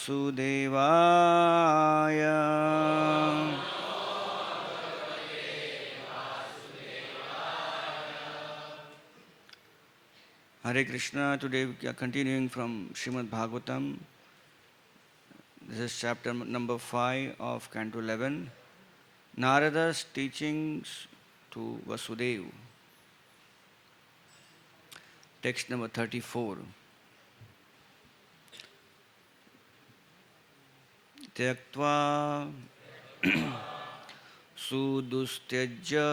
Hare Krishna. Today we are continuing from Srimad Bhagavatam. This is chapter number 5 of Canto 11. Narada's teachings to Vasudeva. Text number 34. Tyaktva sudustyaja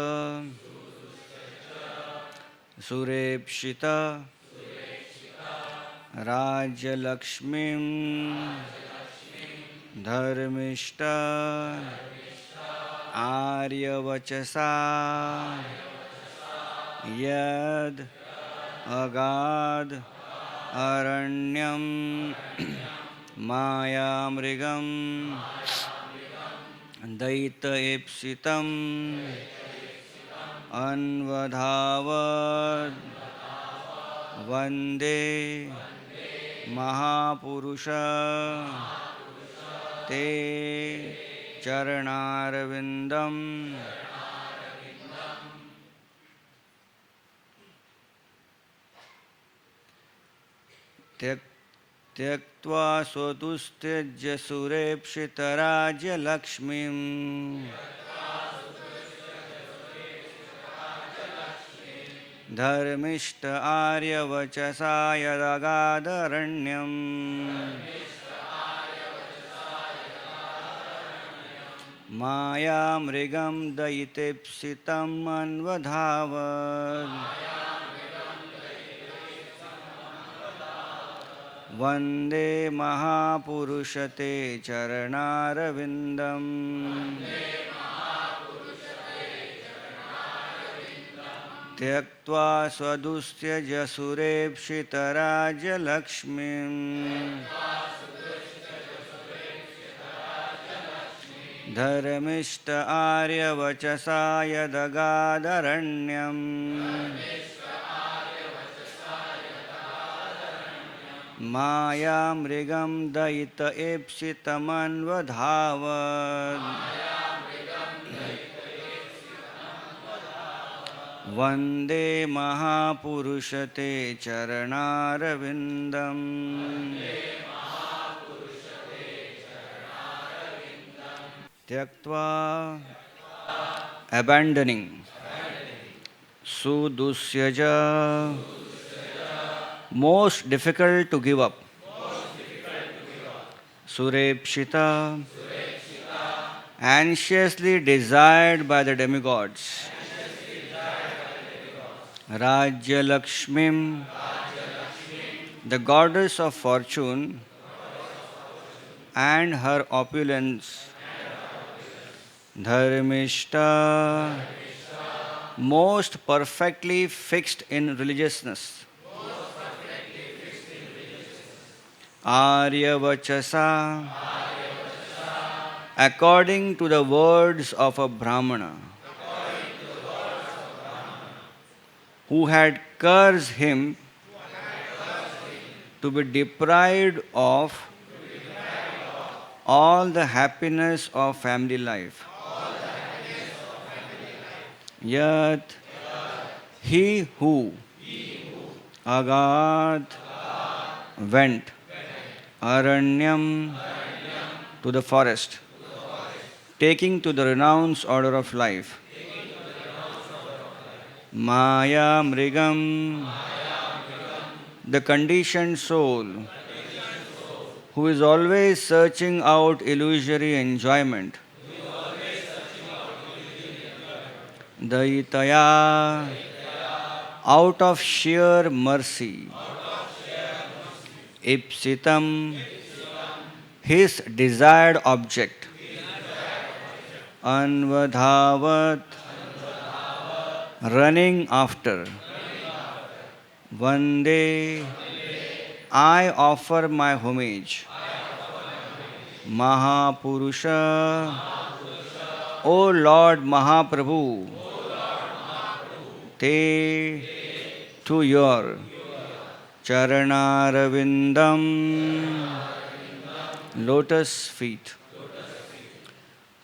surepshita Rajyalakshmim Dharmishta Aryavachasa Yad Agad Aranyam Mayamrigam Daita Epsitam Anvadhavad Vande Mahapurusha Te Charanarvindam Tyaktva Sotustya Surepshitaraja Lakshmim Dharmishta Arya Vachasa Yadagadharanyam Maya Mrigam Daitepsitam Anvadhavad Vande Mahapurushate Charanarvindam Tyaktva Swadustya Jasurepshitaraja Lakshmim Dharmishta Arya Vachasa Yadagadharanyam Maya Mrigam Daita Epsitamanvadhavad Vande Mahapurushate Charanarvindam Tyaktva abandoning Sudusyaja most difficult to give up Surepshita anxiously desired by the demigods Rajya Lakshmim the goddess of fortune and her opulence Dharmishta most perfectly fixed in religiousness Aryavachasa according to the words of a Brahmana who had cursed him to be deprived of all the happiness of family life. Yet he who Agad went Aranyam to the forest, taking to the renounced order of life. Maya Mrigam, the conditioned soul, who is always searching out illusory enjoyment. Daitaya, out of sheer mercy. Ipsitam, his desired object. Anvadhavat, running after. Vande, I offer my homage. Mahapurusha, O Lord Mahaprabhu, Te, to your Charanarvindam, Lotus feet.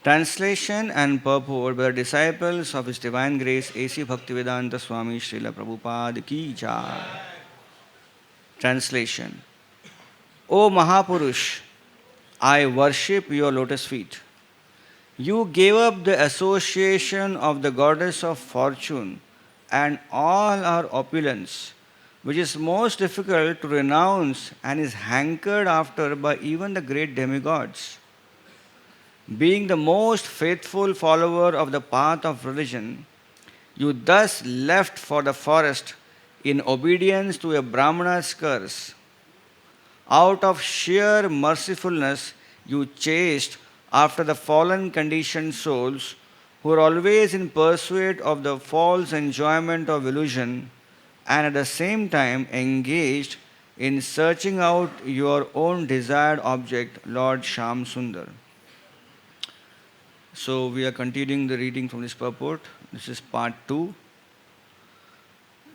Translation and purport by the disciples of His Divine Grace A.C. Bhaktivedanta Swami Srila Prabhupada Ki Jai. Translation. O Mahapurush, I worship your lotus feet. You gave up the association of the goddess of fortune and all our opulence, which is most difficult to renounce and is hankered after by even the great demigods. Being the most faithful follower of the path of religion, you thus left for the forest in obedience to a Brahmana's curse. Out of sheer mercifulness, you chased after the fallen conditioned souls who are always in pursuit of the false enjoyment of illusion and at the same time engaged in searching out your own desired object, Lord Sham Sundar. So we are continuing the reading from this purport. This is part 2.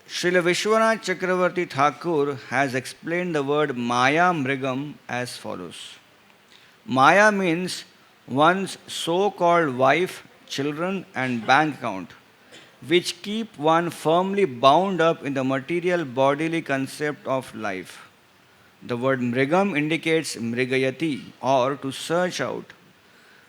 Srila Vishwanath Chakravarti Thakur has explained the word Maya Mrigam as follows. Maya means one's so-called wife, children and bank account, which keep one firmly bound up in the material bodily concept of life. The word Mrigam indicates Mrigayati or to search out.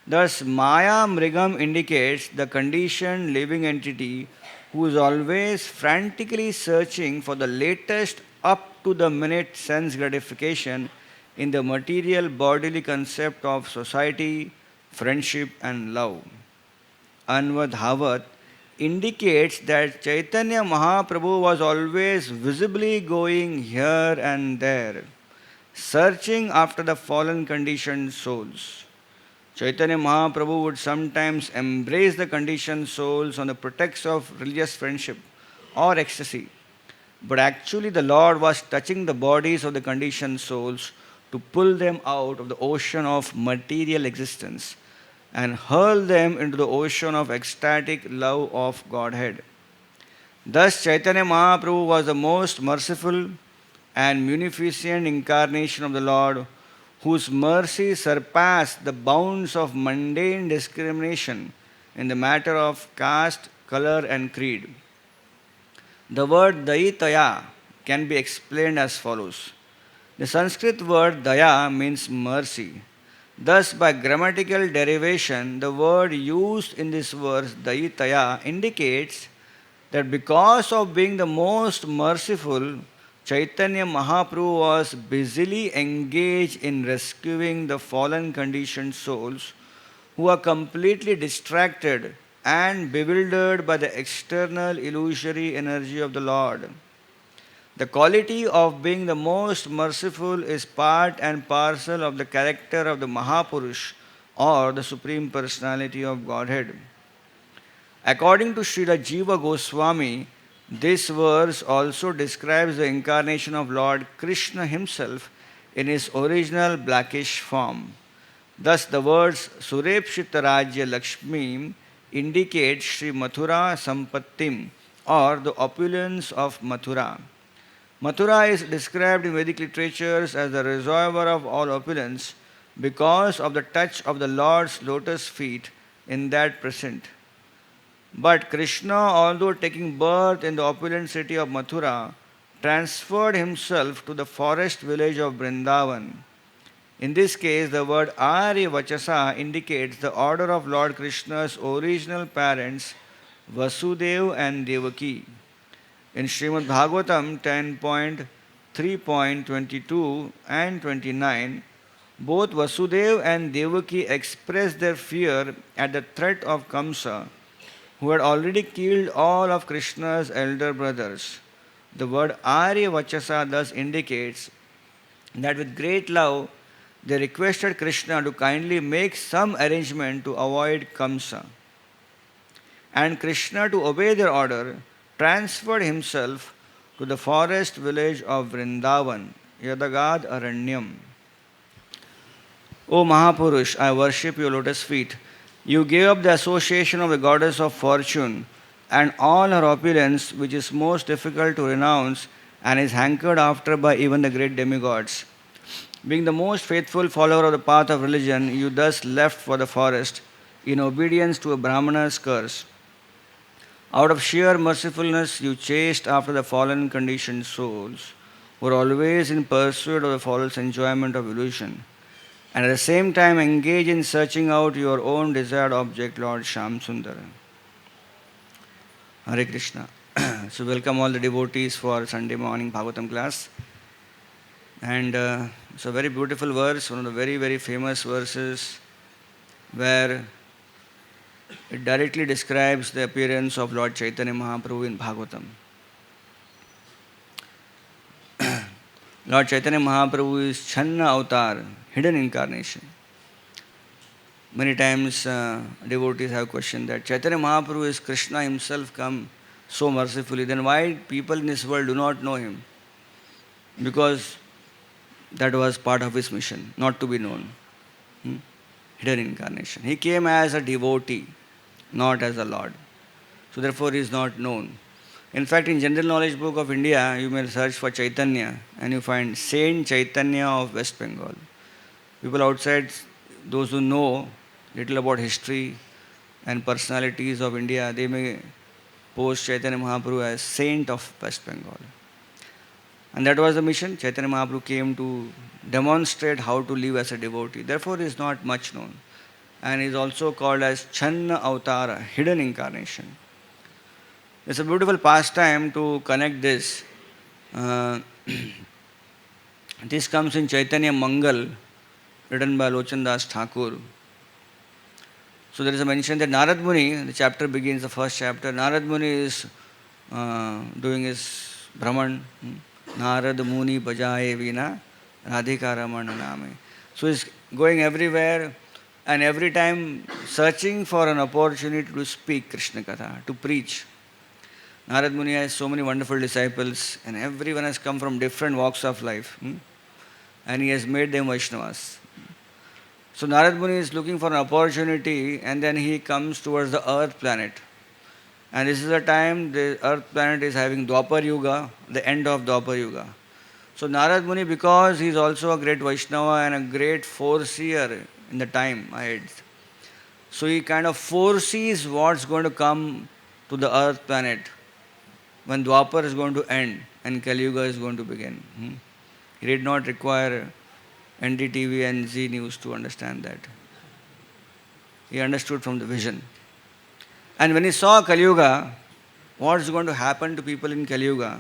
Thus, Maya Mrigam indicates the conditioned living entity who is always frantically searching for the latest up to the minute sense gratification in the material bodily concept of society, friendship, and love. Anvadhavat indicates that Chaitanya Mahaprabhu was always visibly going here and there, searching after the fallen conditioned souls. Chaitanya Mahaprabhu would sometimes embrace the conditioned souls on the pretext of religious friendship or ecstasy. But actually, the Lord was touching the bodies of the conditioned souls to pull them out of the ocean of material existence and hurl them into the ocean of ecstatic love of Godhead. Thus, Chaitanya Mahaprabhu was the most merciful and munificent incarnation of the Lord, whose mercy surpassed the bounds of mundane discrimination in the matter of caste, color, and creed. The word Dayitaya can be explained as follows. The Sanskrit word Daya means mercy. Thus, by grammatical derivation, the word used in this verse, Dayitaya, indicates that because of being the most merciful, Chaitanya Mahaprabhu was busily engaged in rescuing the fallen conditioned souls who are completely distracted and bewildered by the external illusory energy of the Lord. The quality of being the most merciful is part and parcel of the character of the Mahapurush or the Supreme Personality of Godhead. According to Srila Jiva Goswami, this verse also describes the incarnation of Lord Krishna himself in his original blackish form. Thus, the words Surepshita Rajya Lakshmi indicate Sri Mathura Sampattim or the opulence of Mathura. Mathura is described in Vedic literatures as the reservoir of all opulence because of the touch of the Lord's lotus feet in that present. But Krishna, although taking birth in the opulent city of Mathura, transferred himself to the forest village of Vrindavan. In this case, the word Arya Vachasa indicates the order of Lord Krishna's original parents, Vasudeva and Devaki. In Srimad Bhagavatam 10.3.22 and 29, both Vasudeva and Devaki express their fear at the threat of Kamsa, who had already killed all of Krishna's elder brothers. The word Arya Vachasa thus indicates that with great love they requested Krishna to kindly make some arrangement to avoid Kamsa. And Krishna, to obey their order, transferred himself to the forest village of Vrindavan, Yadagad Aranyam. O Mahapurush, I worship your lotus feet. You gave up the association of the goddess of fortune and all her opulence, which is most difficult to renounce and is hankered after by even the great demigods. Being the most faithful follower of the path of religion, you thus left for the forest in obedience to a Brahmana's curse. Out of sheer mercifulness, you chased after the fallen conditioned souls who are always in pursuit of the false enjoyment of illusion, and at the same time engage in searching out your own desired object, Lord Sham Sundar. Hare Krishna. So, welcome all the devotees for Sunday morning Bhagavatam class. And it's a very beautiful verse, one of the very, very famous verses where it directly describes the appearance of Lord Chaitanya Mahaprabhu in Bhagavatam. Lord Chaitanya Mahaprabhu is Channa Avatar, hidden incarnation. Many times devotees have questioned that Chaitanya Mahaprabhu is Krishna himself come so mercifully, then why people in this world do not know him? Because that was part of his mission, not to be known. Hidden incarnation. He came as a devotee, not as a Lord. So therefore he is not known. In fact, in General Knowledge Book of India, you may search for Chaitanya and you find Saint Chaitanya of West Bengal. People outside, those who know little about history and personalities of India, they may post Chaitanya Mahaprabhu as Saint of West Bengal. And that was the mission. Chaitanya Mahaprabhu came to demonstrate how to live as a devotee. Therefore, he is not much known. And he is also called as Channa Avatara, hidden incarnation. It's a beautiful pastime to connect this. This comes in Chaitanya Mangal, written by Lochan Das Thakur. So there is a mention that Narad Muni, the chapter begins, the first chapter, Narad Muni is doing his Brahman. Narad Muni Bajaye Veena Radhika Ramana Name. So he's going everywhere and every time searching for an opportunity to speak Krishna Katha, to preach. Narad Muni has so many wonderful disciples and everyone has come from different walks of life. And he has made them Vaishnavas. So Narad Muni is looking for an opportunity and then he comes towards the earth planet. And this is the time the earth planet is having Dwapar Yuga, the end of Dwapar Yuga. So Narad Muni, because he is also a great Vaishnava and a great foreseer in the time ahead, so he kind of foresees what's going to come to the earth planet when Dwapar is going to end and Kali Yuga is going to begin. He did not require NDTV and Z News to understand that. He understood from the vision. And when he saw Kali Yuga, what's going to happen to people in Kali Yuga?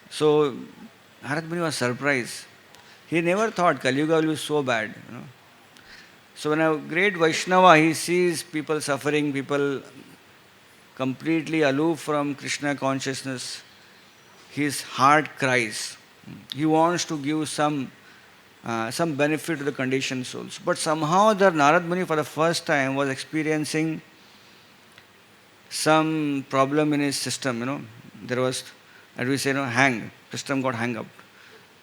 So Narad Muni was surprised. He never thought Kali Yuga will be so bad. So when a great Vaishnava, he sees people suffering, people completely aloof from Krishna consciousness, his heart cries. He wants to give some benefit to the conditioned souls. But somehow the Narad Muni for the first time was experiencing some problem in his system. There was, as we say, system got hung up.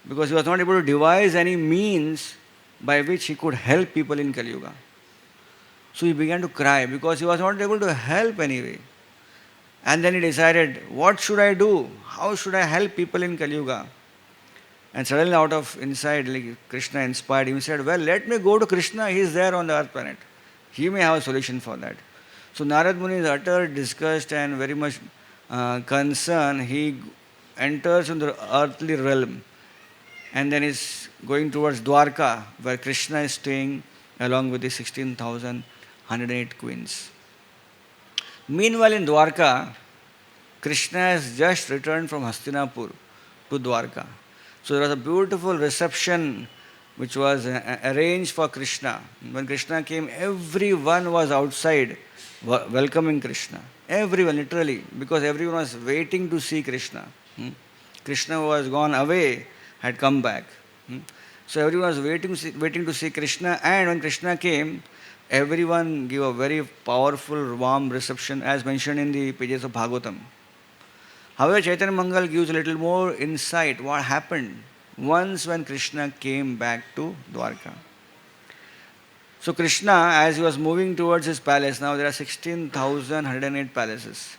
Because he was not able to devise any means by which he could help people in Kali Yuga. So he began to cry because he was not able to help anyway. And then he decided, what should I do? How should I help people in Kali Yuga? And suddenly out of inside, like Krishna inspired him, he said, well, let me go to Krishna, he is there on the earth planet. He may have a solution for that. So Narad Muni is utter disgust and very much concerned. He enters into the earthly realm and then is going towards Dwarka, where Krishna is staying along with the 16,108 queens. Meanwhile in Dwarka, Krishna has just returned from Hastinapur to Dwarka. So there was a beautiful reception which was arranged for Krishna. When Krishna came, everyone was outside welcoming Krishna. Everyone, literally, because everyone was waiting to see Krishna. Krishna who was gone away had come back. So everyone was waiting to see Krishna, and when Krishna came, everyone gave a very powerful, warm reception as mentioned in the pages of Bhagavatam. However, Chaitanya Mangal gives a little more insight what happened once when Krishna came back to Dwarka. So Krishna, as he was moving towards his palace, now there are 16,108 palaces.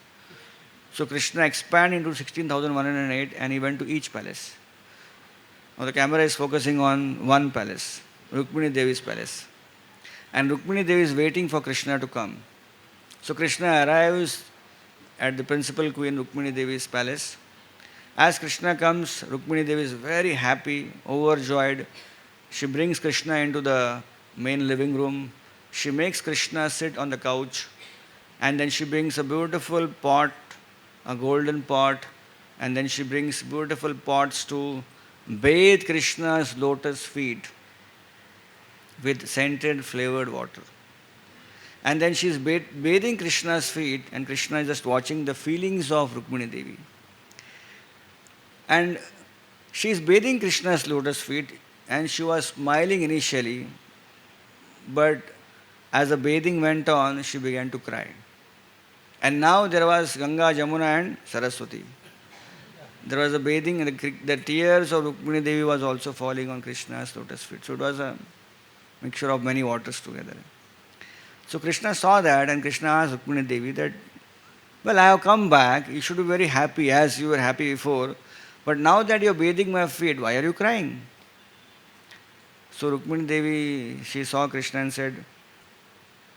So Krishna expanded into 16,108 and he went to each palace. Now the camera is focusing on one palace, Rukmini Devi's palace. And Rukmini Devi is waiting for Krishna to come. So Krishna arrives at the principal queen Rukmini Devi's palace. As Krishna comes, Rukmini Devi is very happy, overjoyed. She brings Krishna into the main living room. She makes Krishna sit on the couch, and then she brings a beautiful pot, a golden pot, and then she brings beautiful pots to bathe Krishna's lotus feet with scented flavored water. And then she is bathing Krishna's feet, and Krishna is just watching the feelings of Rukmini Devi. And she is bathing Krishna's lotus feet, and she was smiling initially, but as the bathing went on, she began to cry. And now there was Ganga, Jamuna, and Saraswati. There was a bathing, and the tears of Rukmini Devi was also falling on Krishna's lotus feet. So it was a mixture of many waters together. So Krishna saw that, and Krishna asked Rukmini Devi that, well, I have come back. You should be very happy as you were happy before. But now that you are bathing my feet, why are you crying? So Rukmini Devi, she saw Krishna and said,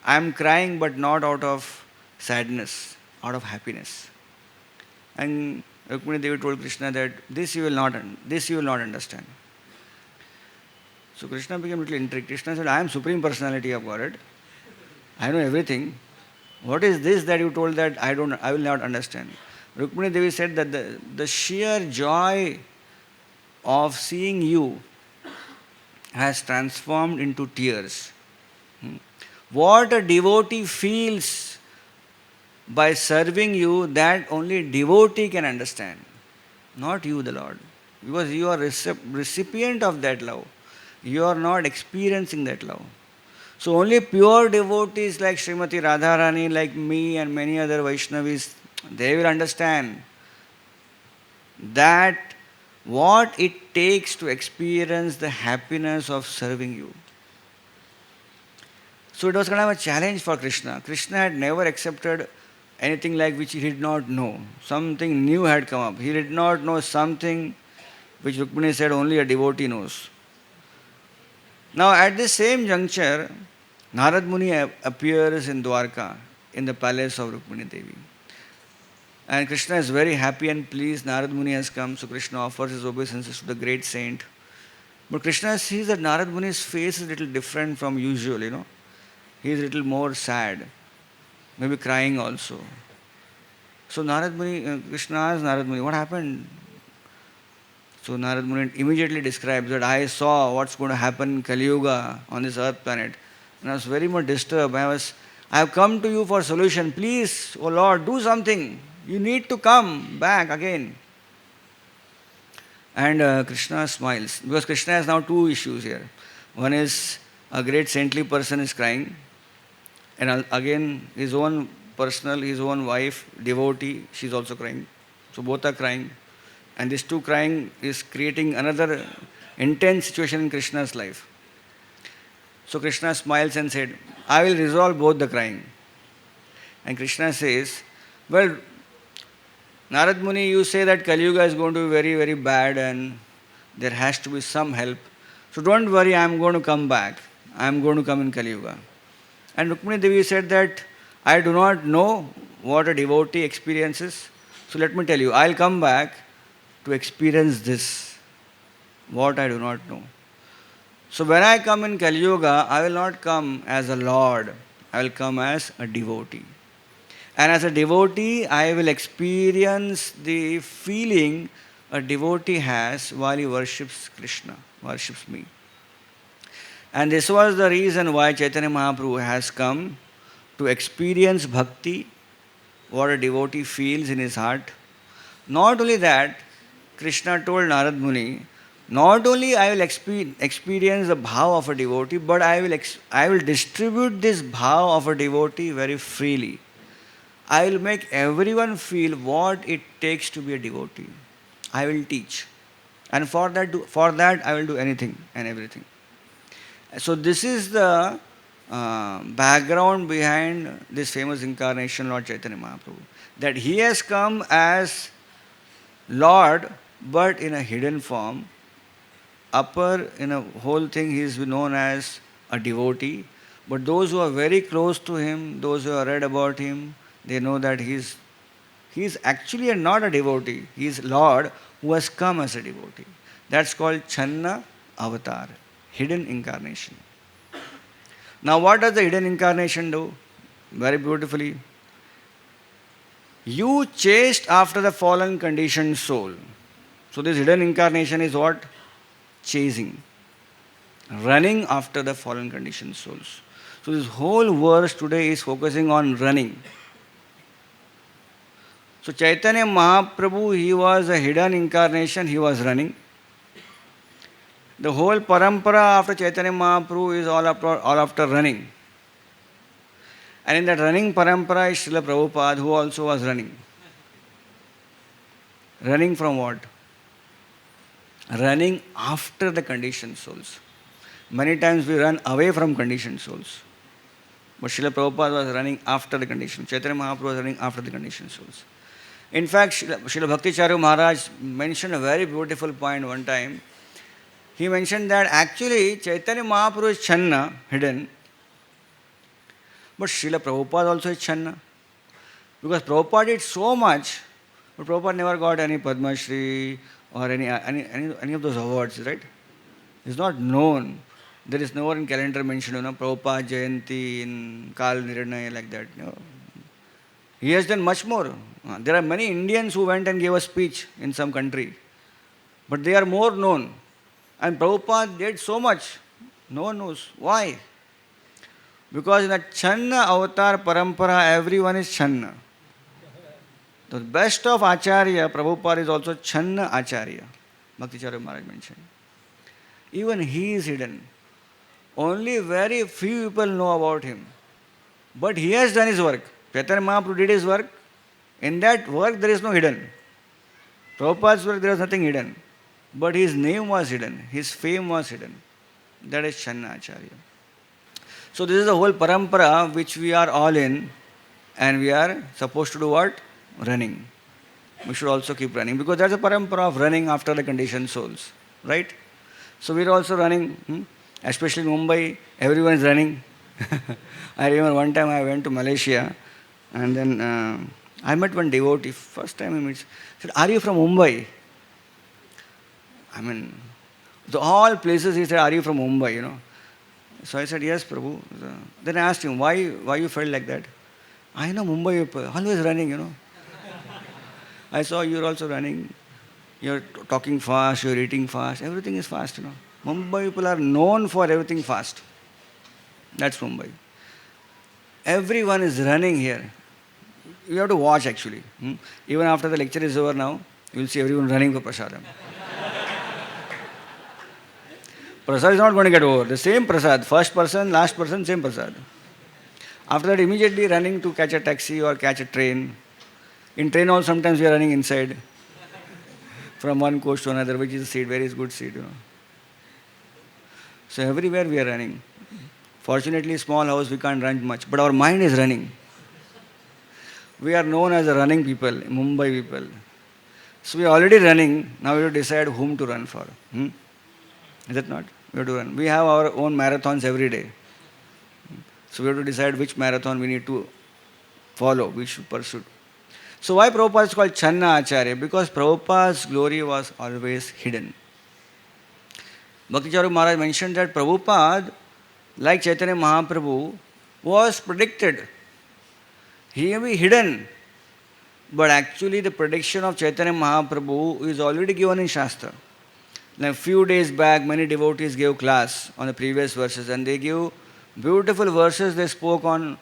I am crying but not out of sadness, out of happiness. And Rukmini Devi told Krishna that this you will not understand. So Krishna became a little intrigued. Krishna said, I am Supreme Personality of Godhead. I know everything. What is this that you told that I will not understand? Rukmini Devi said that the sheer joy of seeing you has transformed into tears. What a devotee feels by serving you, that only devotee can understand, not you, the Lord. Because you are recipient of that love. You are not experiencing that love. So only pure devotees like Srimati Radharani, like me and many other Vaishnavis, they will understand that what it takes to experience the happiness of serving you. So it was kind of a challenge for Krishna. Krishna had never accepted anything like which he did not know. Something new had come up. He did not know something which Rukmini said only a devotee knows. Now at this same juncture, Narad Muni appears in Dwarka, in the palace of Rukmini Devi. And Krishna is very happy and pleased. Narad Muni has come, so Krishna offers his obeisances to the great saint. But Krishna sees that Narad Muni's face is a little different from usual, He is a little more sad, maybe crying also. So Krishna asks Narad Muni, what happened? So Narad Muni immediately describes that I saw what's going to happen in Kali Yuga on this earth planet. And I was very much disturbed. I have come to you for solution. Please, oh Lord, do something. You need to come back again. And Krishna smiles. Because Krishna has now two issues here. One is a great saintly person is crying. And again, his own wife, devotee, she's also crying. So both are crying. And this two crying is creating another intense situation in Krishna's life. So Krishna smiles and said, I will resolve both the crying. And Krishna says, well, Narad Muni, you say that Kali Yuga is going to be very, very bad and there has to be some help. So don't worry, I am going to come back. I am going to come in Kali Yuga. And Rukmini Devi said that I do not know what a devotee experiences. So let me tell you, I will come back to experience this, what I do not know. So when I come in Kali Yuga, I will not come as a lord. I will come as a devotee. And as a devotee, I will experience the feeling a devotee has while he worships Krishna, worships me. And this was the reason why Chaitanya Mahaprabhu has come to experience bhakti, what a devotee feels in his heart. Not only that, Krishna told Narad Muni, not only I will experience the bhav of a devotee, but I will distribute this bhav of a devotee very freely. I will make everyone feel what it takes to be a devotee. I will teach. And for that I will do anything and everything. So this is the background behind this famous incarnation, Lord Chaitanya Mahaprabhu. That he has come as Lord, but in a hidden form, upper in a whole thing, he is known as a devotee. But those who are very close to him, those who have read about him, they know that he is actually not a devotee. He is Lord who has come as a devotee. That's called Channa Avatar, hidden incarnation. Now, what does the hidden incarnation do? Very beautifully. You chased after the fallen conditioned soul. So, this hidden incarnation is what? Chasing. Running after the fallen conditioned souls. So, this whole verse today is focusing on running. So, Chaitanya Mahaprabhu, he was a hidden incarnation, he was running. The whole parampara after Chaitanya Mahaprabhu is all after running. And in that running parampara is Srila Prabhupada, who also was running. Running from what? Running after the conditioned souls. Many times we run away from conditioned souls. But Srila Prabhupada was running after the conditioned. Chaitanya Mahaprabhu was running after the conditioned souls. In fact, Srila Bhakticharya Maharaj mentioned a very beautiful point one time. He mentioned that actually Chaitanya Mahaprabhu is Channa, hidden, but Srila Prabhupada also is Channa. Because Prabhupada did so much, but Prabhupada never got any Padma Shri or any of those awards, right? It's not known. There is nowhere in calendar mentioned, Prabhupada Jayanti in Kal Nirnaya like that. No. He has done much more. There are many Indians who went and gave a speech in some country, but they are more known. And Prabhupada did so much. No one knows. Why? Because in the Channa Avatar Parampara, everyone is Channa. The best of Acharya, Prabhupada is also Channa Acharya. Bhakticharya Maharaj mentioned. Even he is hidden. Only very few people know about him. But he has done his work. Chaitanya Mahaprabhu did his work. In that work, there is no hidden. Prabhupada's work, there is nothing hidden. But his name was hidden. His fame was hidden. That is Channa Acharya. So this is the whole parampara which we are all in. And we are supposed to do what? Running. We should also keep running. Because there's a parampara of running after the conditioned souls. Right? So we're also running. Especially in Mumbai, everyone is running. I remember one time I went to Malaysia. And then I met one devotee. First time I met. He said, "Are you from Mumbai?" I mean, to all places he said, "Are you from Mumbai?" So I said, "Yes, Prabhu." Then I asked him, why you felt like that? "I know Mumbai people, always running, I saw you're also running. You're talking fast, you're eating fast. Everything is fast, Mumbai people are known for everything fast. That's Mumbai. Everyone is running here. You have to watch actually. Even after the lecture is over now, you will see everyone running for prasadam. Prasad is not going to get over. The same prasad, first person, last person, same prasad. After that, immediately running to catch a taxi or catch a train. In train also sometimes we are running inside. From one coach to another, which is a seat, very good seat, So everywhere we are running. Fortunately, small house, we can't run much. But our mind is running. We are known as the running people, Mumbai people. So we are already running. Now we have to decide whom to run for. Is it not? We have to run. We have our own marathons every day. So we have to decide which marathon we need to follow, we should pursue. So why Prabhupada is called Channa Acharya? Because Prabhupada's glory was always hidden. Bhakticharya Maharaj mentioned that Prabhupada, like Chaitanya Mahaprabhu, was predicted. He may be hidden. But actually the prediction of Chaitanya Mahaprabhu is already given in Shastra. Like a few days back, many devotees gave class on the previous verses and they gave beautiful verses. They spoke on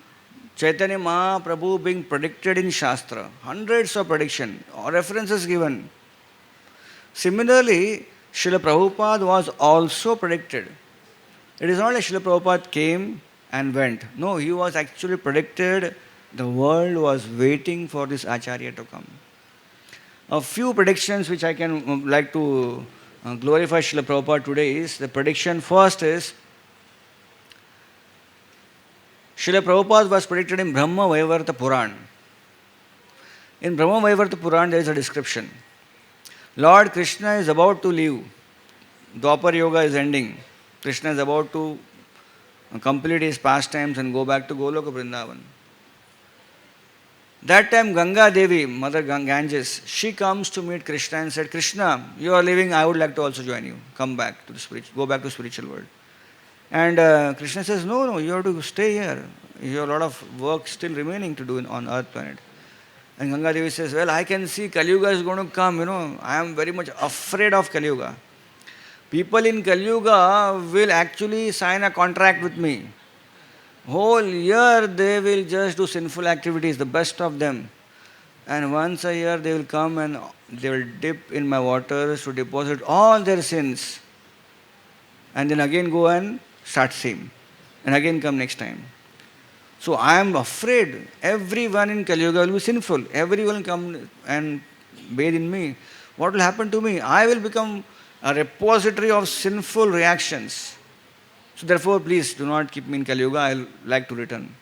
Chaitanya Mahaprabhu being predicted in Shastra. Hundreds of prediction or references given. Similarly, Srila Prabhupada was also predicted. It is not like Srila Prabhupada came and went. No, he was actually predicted. The world was waiting for this Acharya to come. A few predictions which I can like to glorify Srila Prabhupada today is, the prediction first is, Srila Prabhupada was predicted in Brahma Vaivarta Puran. In Brahma Vaivarta Puran there is a description. Lord Krishna is about to leave Dwapar Yoga is ending. Krishna is about to complete his pastimes and go back to Goloka Vrindavan. That time Ganga Devi, Mother Ganges, she comes to meet Krishna and said, Krishna, you are leaving, I would like to also join you. Come back to the go back to spiritual world. And Krishna says, no, you have to stay here. You have a lot of work still remaining to do on earth planet. And Ganga Devi says, well, I can see Kali Yuga is going to come, I am very much afraid of Kali Yuga. People in Kali Yuga will actually sign a contract with me. Whole year they will just do sinful activities, the best of them. And once a year they will come and they will dip in my waters to deposit all their sins. And then again go and start same. And again come next time. So I am afraid everyone in Kali Yuga will be sinful. Everyone will come and bathe in me. What will happen to me? I will become a repository of sinful reactions. So therefore, please do not keep me in Kali Yuga. I will like to return.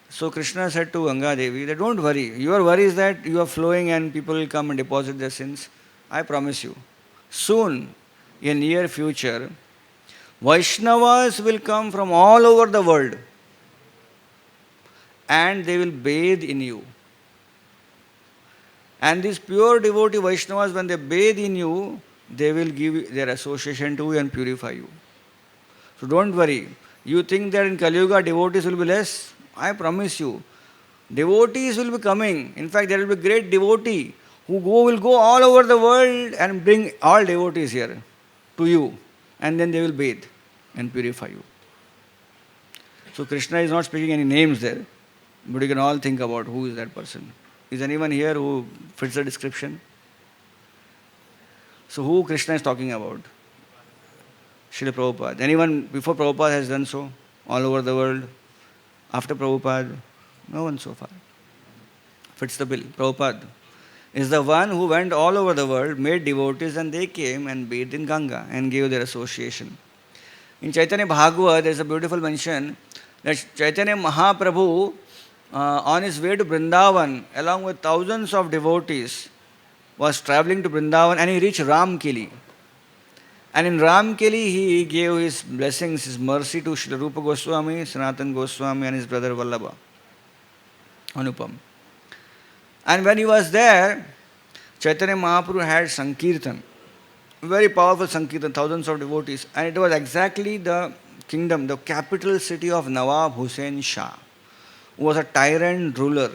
So Krishna said to Ganga Devi that don't worry. Your worry is that you are flowing and people will come and deposit their sins. I promise you. Soon, in near future, Vaishnavas will come from all over the world and they will bathe in you. And these pure devotee Vaishnavas, when they bathe in you, they will give their association to you and purify you. So don't worry. You think that in Kali Yuga devotees will be less? I promise you. Devotees will be coming. In fact, there will be great devotee who will go all over the world and bring all devotees here to you. And then they will bathe and purify you. So Krishna is not speaking any names there. But you can all think about who is that person. Is anyone here who fits the description? So who Krishna is talking about? Srila Prabhupada. Anyone before Prabhupada has done so? All over the world? After Prabhupada? No one so far. Fits the bill. Prabhupada is the one who went all over the world, made devotees, and they came and bathed in Ganga and gave their association. In Chaitanya Bhagavad, there is a beautiful mention that Chaitanya Mahaprabhu, on his way to Vrindavan, along with thousands of devotees, was traveling to Vrindavan and he reached Ramkeli. And in Ramkeli, he gave his blessings, his mercy to Srila Rupa Goswami, Sanatana Goswami, and his brother Vallabha, Anupam. And when he was there, Chaitanya Mahaprabhu had Sankirtan, very powerful Sankirtan, thousands of devotees. And it was exactly the kingdom, the capital city of Nawab Hussain Shah, who was a tyrant ruler.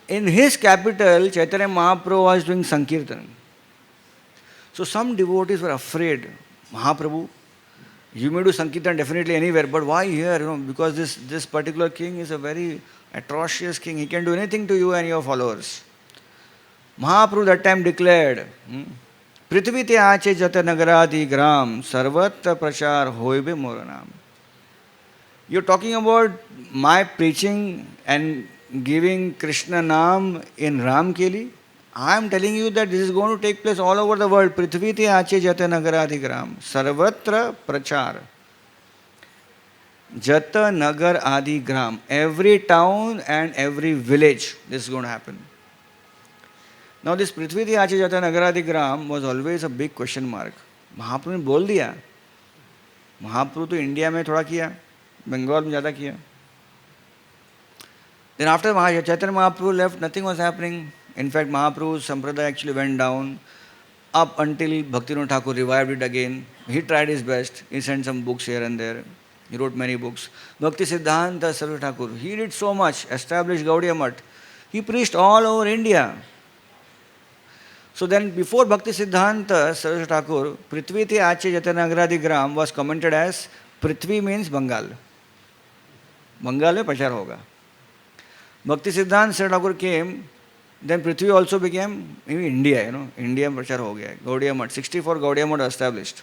In his capital, Chaitanya Mahaprabhu was doing Sankirtan. So some devotees were afraid, Mahaprabhu, you may do Sankirtan definitely anywhere, but why here? Because this particular king is a very atrocious king. He can do anything to you and your followers. Mahaprabhu that time declared, Prithvi te aache jata nagaradi gram, sarvatra prachar hoibe moranam. You're talking about my preaching and giving Krishna Naam in Ramkeli? I am telling you that this is going to take place all over the world. Prithvi te aache jata nagaradi gram, sarvatra prachar. Jata nagar adi gram. Every town and every village, this is going to happen. Now this Prithvi te aache jata nagaradi gram was always a big question mark. Mahaprabhu ने बोल दिया. महाप्रभु तो India में थोड़ा किया, बंगाल में ज़्यादा किया. Then after Chaitanya Mahaprabhu left, nothing was happening. In fact, Mahaprabhu's sampradaya actually went down up until Bhaktivinoda Thakur revived it again. He tried his best. He sent some books here and there. He wrote many books. Bhakti Siddhanta Saraswati Thakur, he did so much, established Gaudiya Math. He preached all over India. So then before Bhakti Siddhanta Saraswati Thakur, Prithvi te aache jata nagaradi gram was commented as Prithvi means Bengal. Bengal में प्रचार होगा. Bhakti Siddhanta Saraswati Thakur came, then Prithvi also became India, India में प्रचार हो गया. Gaudiya Math, 64 Gaudiya Math established.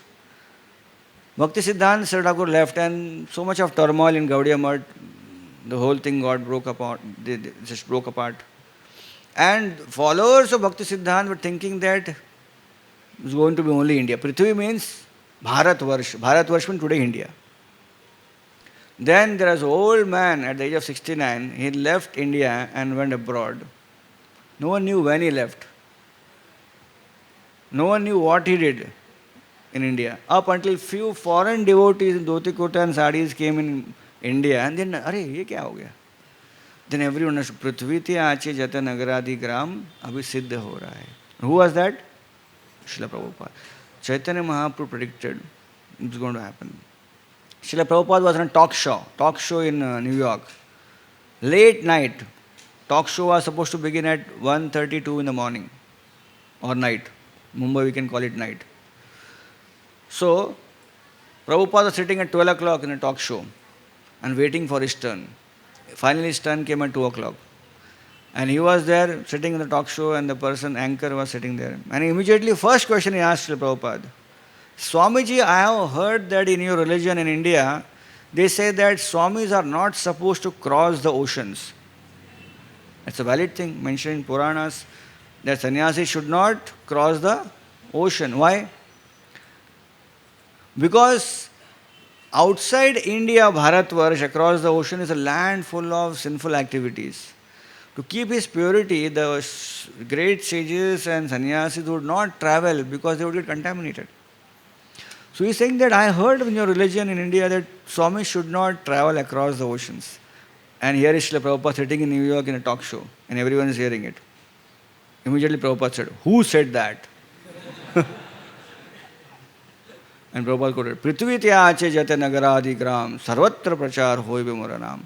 Bhakti Siddhanta Saraswati Thakur left and so much of turmoil in Gaudiya Math, the whole thing broke apart. They just broke apart. And followers of Bhakti Siddhanta were thinking that it's going to be only India. Prithvi means Bharatvarsh. Bharatvarsh means today India. Then there was an old man at the age of 69. He left India and went abroad. No one knew when he left. No one knew what he did in India. Up until few foreign devotees in dhoti kurta and sadis came in India, and then, अरे ये क्या हो गया? Then everyone understood, पृथ्वी ते आचे जत नगरादि ग्राम अभी सिद्ध हो रहा है. Who was that? Srila Prabhupada. Chaitanya Mahaprabhu predicted it's going to happen. Srila Prabhupada was on a talk show in New York. Late night. Talk show was supposed to begin at 1:32 in the morning or night. Mumbai we can call it night. So, Prabhupada was sitting at 12 o'clock in a talk show and waiting for his turn. Finally his turn came at 2 o'clock. And he was there sitting in the talk show and the person, anchor was sitting there. And immediately first question he asked Srila Prabhupada, Swamiji, I have heard that in your religion in India, they say that Swamis are not supposed to cross the oceans. It's a valid thing mentioned in Puranas that sannyasis should not cross the ocean. Why? Because outside India, Bharatvarsh, across the ocean is a land full of sinful activities. To keep his purity, the great sages and sannyasis would not travel because they would get contaminated. So he's saying that I heard in your religion in India that Swamis should not travel across the oceans. And here is Srila Prabhupada sitting in New York in a talk show, and everyone is hearing it. Immediately Prabhupada said, who said that? And Prabhupada quoted, Prithvi tyache jate nagaradi gram, sarvatra prachar hoy vimuranam.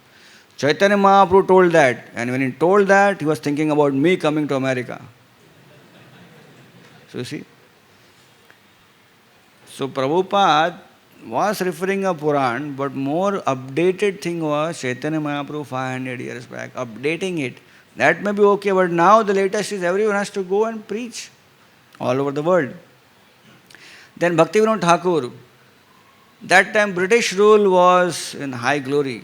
Chaitanya Mahaprabhu told that, and when he told that, he was thinking about me coming to America. So you see. So Prabhupada was referring a Puran, but more updated thing was Chaitanya Mahaprabhu 500 years back, updating it. That may be okay, but now the latest is everyone has to go and preach all over the world. Then Bhaktivinoda Thakur, that time British rule was in high glory.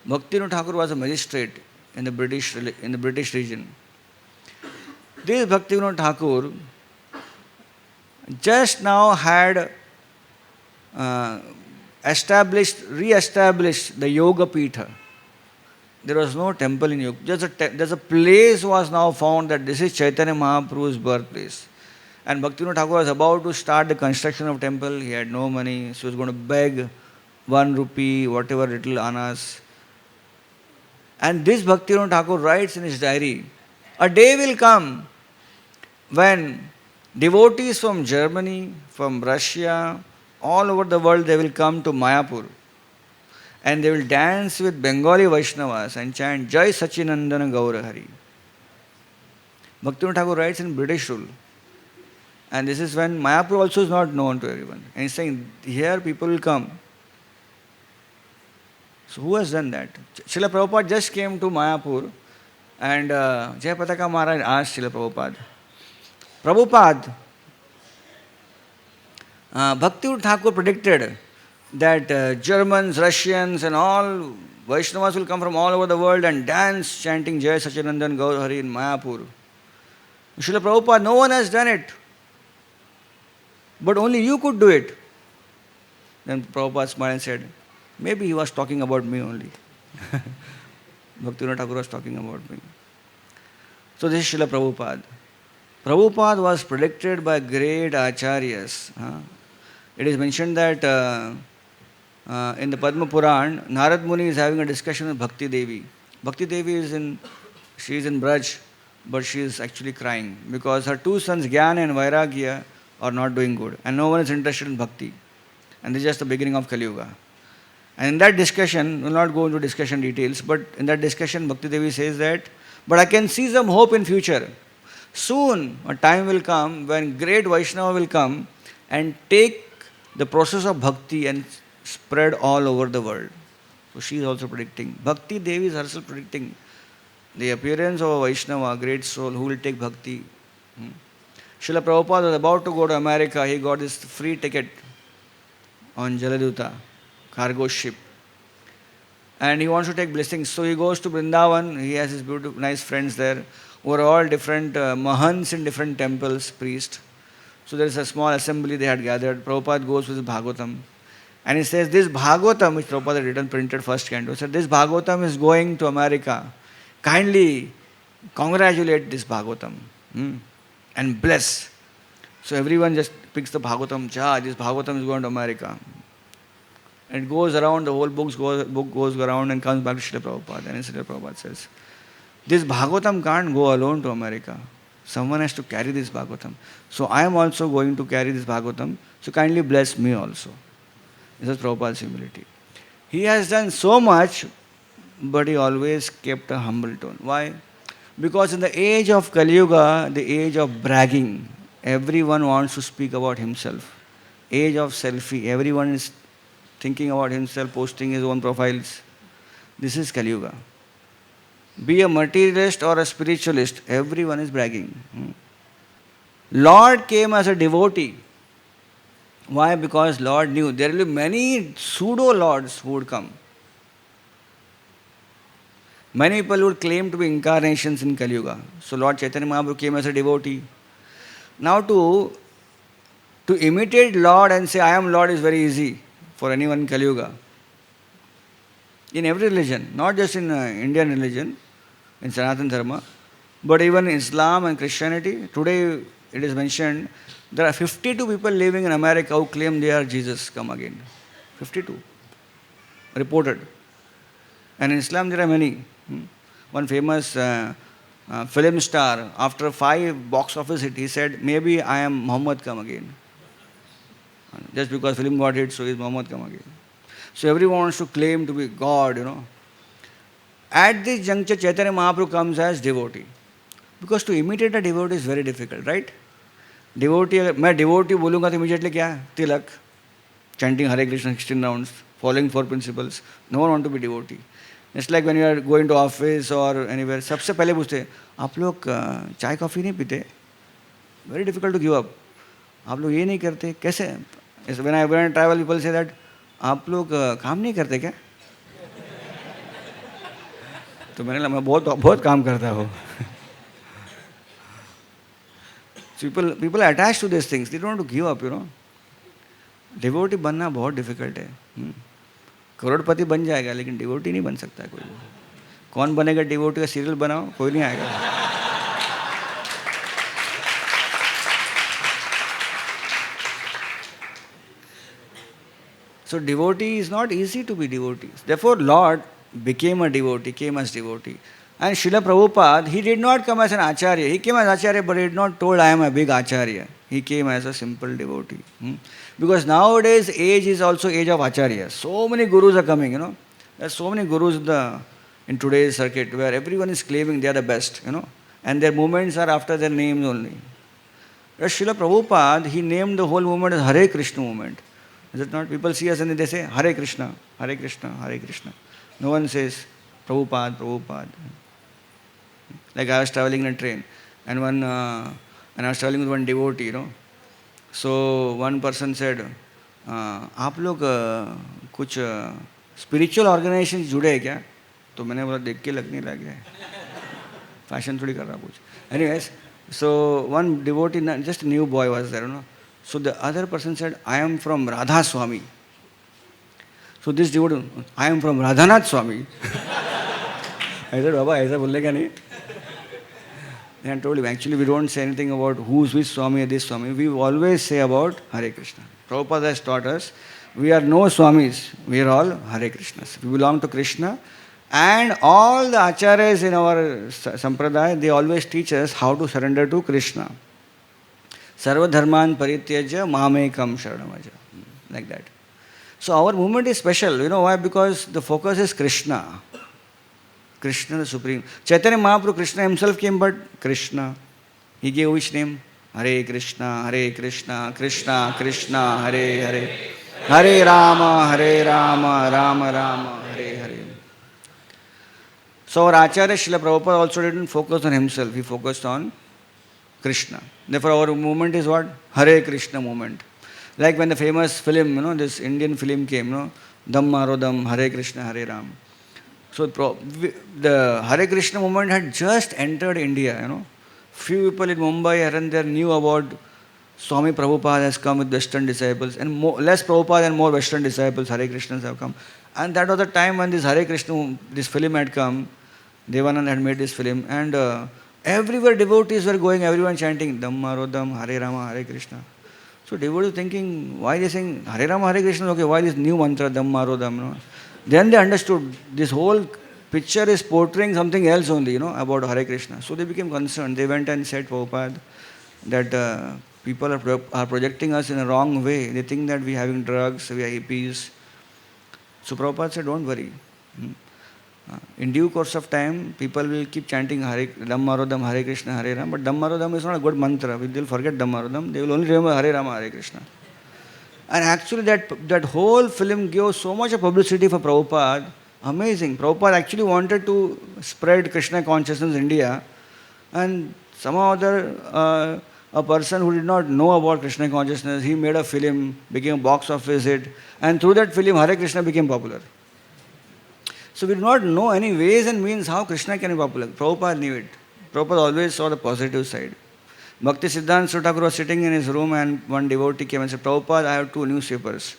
Bhaktivinoda Thakur was a magistrate in the British region. This Bhaktivinoda Thakur just now had re-established the Yoga Pitha. There was no temple in Yoga. There's a place was now found that this is Chaitanya Mahaprabhu's birthplace. And Bhaktivinoda Thakur was about to start the construction of temple. He had no money, so he was going to beg 1 rupee, whatever little annas. And this Bhaktivinoda Thakur writes in his diary, a day will come when devotees from Germany, from Russia, all over the world, they will come to Mayapur. And they will dance with Bengali Vaishnavas and chant Jai Sachinandana Gaura Hari. Bhaktivinoda Thakur writes in British rule. And this is when Mayapur also is not known to everyone. And he's saying, here people will come. So who has done that? Srila Prabhupada just came to Mayapur and Jayapataka Maharaj asked Srila Prabhupada, Prabhupada, Bhaktivinoda Thakur predicted that Germans, Russians and all Vaishnavas will come from all over the world and dance chanting Jai Sachinandan Gaur Hari in Mayapur. Srila Prabhupada, no one has done it. But only you could do it. Then Prabhupada smiled and said, maybe he was talking about me only. Bhaktivinoda Thakur was talking about me. So this is Srila Prabhupada. Prabhupada was predicted by great acharyas. It is mentioned that in the Padma Puran, Narad Muni is having a discussion with Bhakti Devi. Bhakti Devi is in Braj, but she is actually crying because her 2 sons, Jnana and Vairagya, are not doing good. And no one is interested in bhakti. And this is just the beginning of Kali Yuga. And in that discussion, we will not go into discussion details, but in that discussion, Bhakti Devi says that, but I can see some hope in future. Soon a time will come when great Vaishnava will come and take the process of bhakti and spread all over the world. So she is also predicting. Bhakti Devi is herself predicting the appearance of a Vaishnava, a great soul who will take bhakti. Srila Prabhupada was about to go to America. He got this free ticket on Jaladuta, cargo ship. And he wants to take blessings. So he goes to Vrindavan. He has his beautiful, nice friends there who are all different mahants in different temples, priests. So there is a small assembly they had gathered. Prabhupada goes with Bhagavatam. And he says, this Bhagavatam, which Prabhupada had written, printed first canto, said, this Bhagavatam is going to America. Kindly congratulate this Bhagavatam. and bless. So everyone just picks the Bhagavatam, this Bhagavatam is going to America. And it goes around, the whole book goes around and comes back to Srila Prabhupada. And Srila Prabhupada says, this Bhagavatam can't go alone to America. Someone has to carry this Bhagavatam. So I am also going to carry this Bhagavatam. So kindly bless me also. This is Prabhupada's humility. He has done so much, but he always kept a humble tone. Why? Because in the age of Kali Yuga, the age of bragging, everyone wants to speak about himself. Age of selfie, everyone is thinking about himself, posting his own profiles. This is Kali Yuga. Be a materialist or a spiritualist, everyone is bragging. Lord came as a devotee. Why? Because Lord knew there will be many pseudo-lords who would come. Many people would claim to be incarnations in Kali Yuga. So Lord Chaitanya Mahaprabhu came as a devotee. Now to imitate Lord and say, I am Lord is very easy for anyone in Kali Yuga. In every religion, not just in Indian religion, in Sanatana Dharma, but even in Islam and Christianity. Today it is mentioned there are 52 people living in America who claim they are Jesus come again. 52 reported. And in Islam there are many. One famous film star, after 5 box office hit, he said, maybe I am Muhammad come again. Just because film got hit, so is Muhammad come again. So everyone wants to claim to be God, At this juncture, Chaitanya Mahaprabhu comes as devotee. Because to imitate a devotee is very difficult, right? Devotee, मैं devotee बोलूँगा तो immediately क्या? Tilak, chanting Hare Krishna 16 rounds, following 4 principles. No one want to be devotee. It's like when you are going to office or anywhere, सबसे पहले पूछते आप लोग चाय कॉफ़ी नहीं पीते? Very difficult to give up. आप लोग ये नहीं करते कैसे? When I travel, people say that आप लोग काम नहीं करते क्या? तो मैंने मैं बहुत काम करता हूँ. People are attached to these things. They don't want to give up, Devotee बनना बहुत difficult है. करोड़पति बन जाएगा लेकिन डिवोटी नहीं बन सकता कोई. कौन बनेगा डिवोटी का सीरियल बनाओ, कोई नहीं आएगा. So devotee is not easy to be devotee. Therefore Lord became a devotee, came as devotee. And Srila Prabhupada, he did not come as an acharya. He came as acharya, but he did not told I am a big acharya. He came as a simple devotee. Because nowadays age is also age of acharya. So many gurus are coming, There are so many gurus in today's circuit where everyone is claiming they are the best, And their movements are after their names only. Whereas Srila Prabhupada, he named the whole movement as Hare Krishna movement. Is it not? People see us and they say Hare Krishna, Hare Krishna, Hare Krishna. No one says Prabhupada, Prabhupada. Like I was traveling in a train and I was traveling with one devotee, So one person said, आप लोग कुछ spiritual organization जुड़े हैं क्या? तो मैंने बोला देख के लगने लग गया है. Fashion थोड़ी कर रहा कुछ. Anyways, so one devotee, just a new boy was there, So the other person said, I am from Radha Swami. So this devotee, I am from Radhanath Swami. I said, Baba, ऐसा बोलने का नहीं. And I told him, actually we don't say anything about who's which Swami or this Swami. We always say about Hare Krishna. Prabhupada has taught us, we are no Swamis, we are all Hare Krishnas. We belong to Krishna. And all the acharyas in our sampradaya, they always teach us how to surrender to Krishna. Sarva dharman parityajya mamekam sharanamaja. Like that. So our movement is special. You know why? Because the focus is Krishna. Krishna the Supreme. Chaitanya Mahaprabhu, Krishna himself came, but Krishna. He gave which name? Hare Krishna, Hare Krishna, Krishna Krishna, Hare Hare. Hare Rama, Rama Rama, Hare Hare. So our Acharya Srila Prabhupada also didn't focus on himself. He focused on Krishna. Therefore our movement is what? Hare Krishna movement. Like when the famous film, this Indian film came, Dhammarodham, Hare Krishna, Hare Ram. So the Hare Krishna movement had just entered India, Few people in Mumbai here and there knew about Swami Prabhupada has come with Western disciples, and less Prabhupada and more Western disciples, Hare Krishnas have come. And that was the time when this Hare Krishna, this film had come. Devanand had made this film, and Everywhere devotees were going, everyone chanting Dhammarodham, Hare Rama, Hare Krishna. So devotees thinking, why they saying Hare Rama, Hare Krishna? Okay, why this new mantra Dhammarodham? You know? Then they understood this whole picture is portraying something else only, about Hare Krishna. So they became concerned. They went and said, Prabhupada, that people are projecting us in a wrong way. They think that we are having drugs, we are hippies. So Prabhupada said, don't worry. In due course of time, people will keep chanting Hare Dhammarodham, Hare Krishna, Hare Rama. But Dhammarodham is not a good mantra. They'll forget Dhammarodham. They will only remember Hare Rama, Hare Krishna. And actually that whole film gave so much of publicity for Prabhupada. Amazing. Prabhupada actually wanted to spread Krishna consciousness in India. And somehow other, a person who did not know about Krishna consciousness, he made a film, became a box office hit. And through that film, Hare Krishna became popular. So we do not know any ways and means how Krishna can be popular. Prabhupada knew it. Prabhupada always saw the positive side. Bhakti Siddhanta Thakur was sitting in his room and one devotee came and said, Prabhupada, I have 2 newspapers.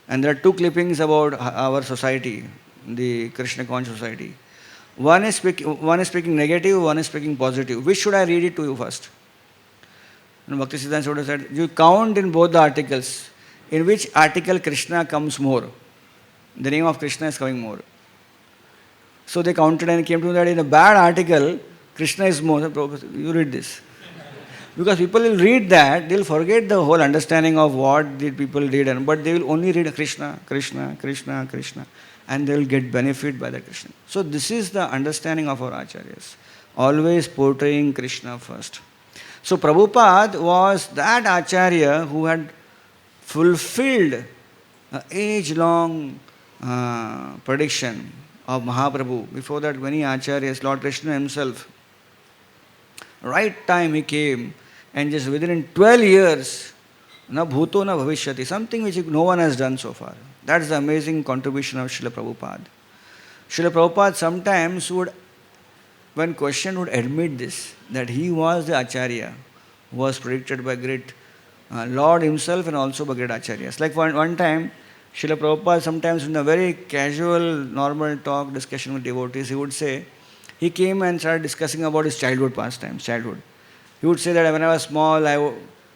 And there are 2 clippings about our society, the Krishna conscious society. One is speaking negative, one is speaking positive. Which should I read it to you first? And Bhakti Siddhanta Thakur said, you count in both the articles. In which article Krishna comes more? The name of Krishna is coming more. So they counted and came to that in a bad article, Krishna is more. You read this. Because people will read that, they'll forget the whole understanding of what the people did, but they will only read Krishna, Krishna, Krishna, Krishna, and they will get benefit by the Krishna. So this is the understanding of our acharyas. Always portraying Krishna first. So Prabhupada was that acharya who had fulfilled an age-long prediction of Mahaprabhu. Before that, many acharyas, Lord Krishna himself, right time he came, and just within 12 years, na bhuto na bhavishyati, something which no one has done so far. That's the amazing contribution of Srila Prabhupada. Srila Prabhupada sometimes would, when questioned, would admit this, that he was the acharya who was predicted by great Lord himself and also by great acharyas. Like one time, Srila Prabhupada sometimes in a very casual, normal talk, discussion with devotees, he would say, he came and started discussing about his childhood pastimes, childhood. He would say that when I was small,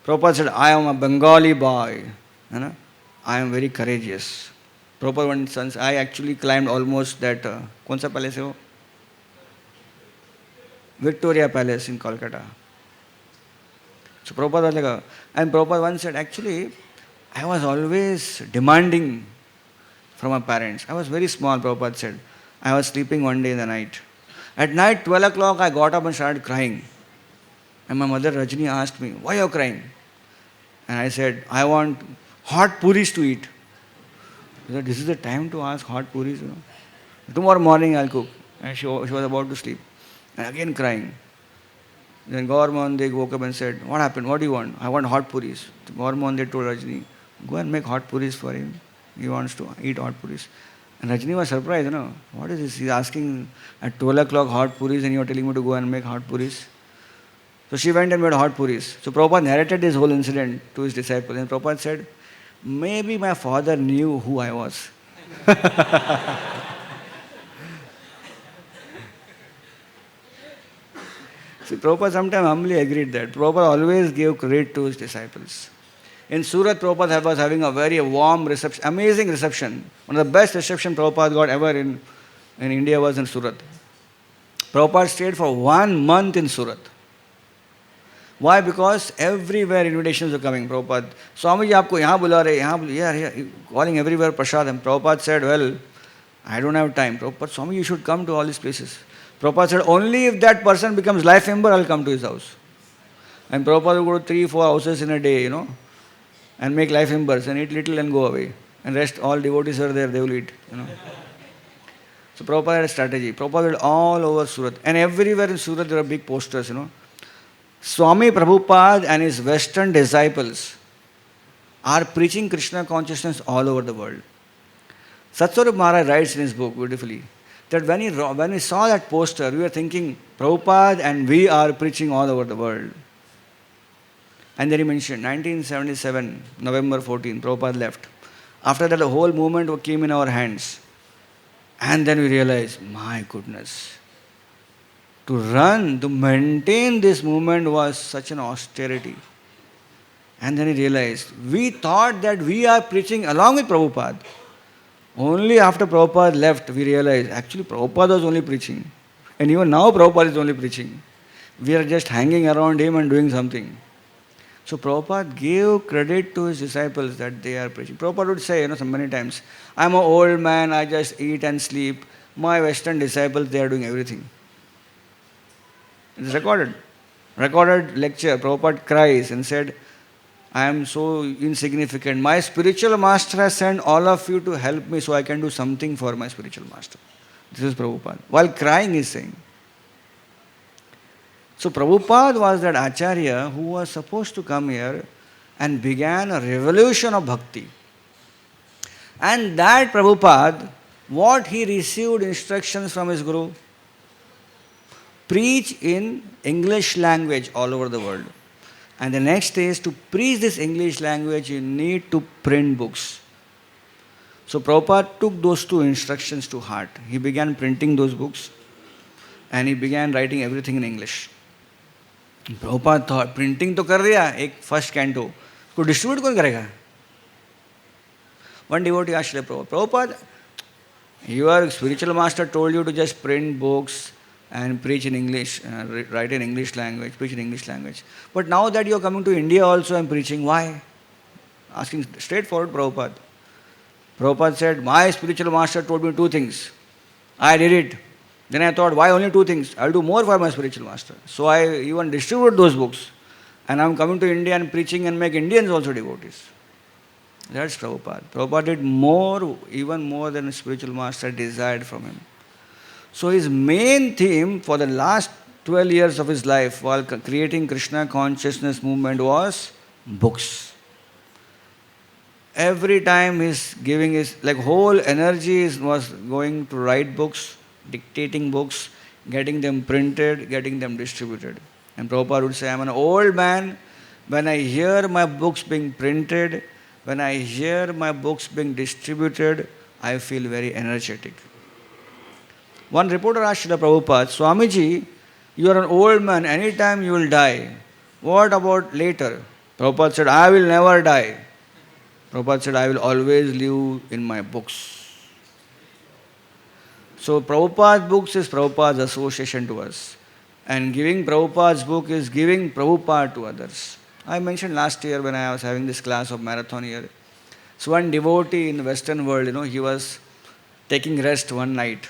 Prabhupada said, I am a Bengali boy. I am very courageous. Prabhupada one son, I actually climbed almost that, kaun sa palace hai wo? Victoria Palace in Kolkata. So Prabhupada was like, and Prabhupada once said, actually, I was always demanding from my parents. I was very small, Prabhupada said. I was sleeping one day in the night. At night, 12 o'clock, I got up and started crying. And my mother Rajni asked me, why are you crying? And I said, I want hot puris to eat. She said, this is the time to ask hot puris, Tomorrow morning I'll cook. And she was about to sleep. And again crying. Then Gauraman, they woke up and said, what happened? What do you want? I want hot puris. Gauraman, they told Rajni, go and make hot puris for him. He wants to eat hot puris. And Rajni was surprised, what is this? He's asking at 12 o'clock hot puris and you're telling me to go and make hot puris. So she went and made hot puris. So Prabhupada narrated this whole incident to his disciples. And Prabhupada said, maybe my father knew who I was. See, Prabhupada sometimes humbly agreed that. Prabhupada always gave credit to his disciples. In Surat, Prabhupada was having a very warm reception, amazing reception. One of the best reception Prabhupada got ever in India was in Surat. Prabhupada stayed for 1 month in Surat. Why? Because everywhere invitations were coming. Prabhupada, Swamiji, aapko yahan bula rahe, yahan calling everywhere prasad. And Prabhupada said, well, I don't have time. Prabhupada, Swami, you should come to all these places. Prabhupada said, only if that person becomes life member, I'll come to his house. And Prabhupada would go to 3-4 houses in a day, and make life members and eat little and go away. And rest, all devotees are there, they will eat, So Prabhupada had a strategy. Prabhupada went all over Surat. And everywhere in Surat there are big posters, Swami Prabhupada and his Western disciples are preaching Krishna consciousness all over the world. Satsvarup Maharaj writes in his book beautifully that when he saw that poster, we were thinking, Prabhupada and we are preaching all over the world. And then he mentioned 1977, November 14, Prabhupada left. After that, the whole movement came in our hands. And then we realized, my goodness, To run, to maintain this movement was such an austerity. And then he realized, we thought that we are preaching along with Prabhupada. Only after Prabhupada left, we realized, actually Prabhupada was only preaching. And even now Prabhupada is only preaching. We are just hanging around him and doing something. So Prabhupada gave credit to his disciples that they are preaching. Prabhupada would say, so many times, I'm an old man, I just eat and sleep. My Western disciples, they are doing everything. It's recorded. Recorded lecture. Prabhupada cries and said, I am so insignificant. My spiritual master has sent all of you to help me so I can do something for my spiritual master. This is Prabhupada. While crying, he is saying. So Prabhupada was that Acharya who was supposed to come here and began a revolution of bhakti. And that Prabhupada, what he received instructions from his Guru? Preach in English language all over the world. And the next is to preach this English language, you need to print books. So Prabhupada took those two instructions to heart. He began printing those books and he began writing everything in English. Prabhupada thought, printing तो कर दिया एक first canto, को distribute कौन करेगा? One devotee asked Prabhupada, your spiritual master told you to just print books and preach in English, write in English language, preach in English language. But now that you are coming to India also and preaching, why? Asking straightforward Prabhupada. Prabhupada said, my spiritual master told me two things. I did it. Then I thought, why only two things? I will do more for my spiritual master. So I even distribute those books. And I am coming to India and preaching and make Indians also devotees. That's Prabhupada. Prabhupada did more, even more than his spiritual master desired from him. So his main theme for the last 12 years of his life while creating Krishna consciousness movement was books. Every time he's giving his, whole energy was going to write books, dictating books, getting them printed, getting them distributed. And Prabhupada would say, I'm an old man. When I hear my books being printed, when I hear my books being distributed, I feel very energetic. One reporter asked Srila Prabhupada, Swamiji, you are an old man, anytime you will die. What about later? Prabhupada said, I will never die. Prabhupada said, I will always live in my books. So Prabhupada's books is Prabhupada's association to us. And giving Prabhupada's book is giving Prabhupada to others. I mentioned last year when I was having this class of marathon here. So one devotee in the Western world, he was taking rest one night.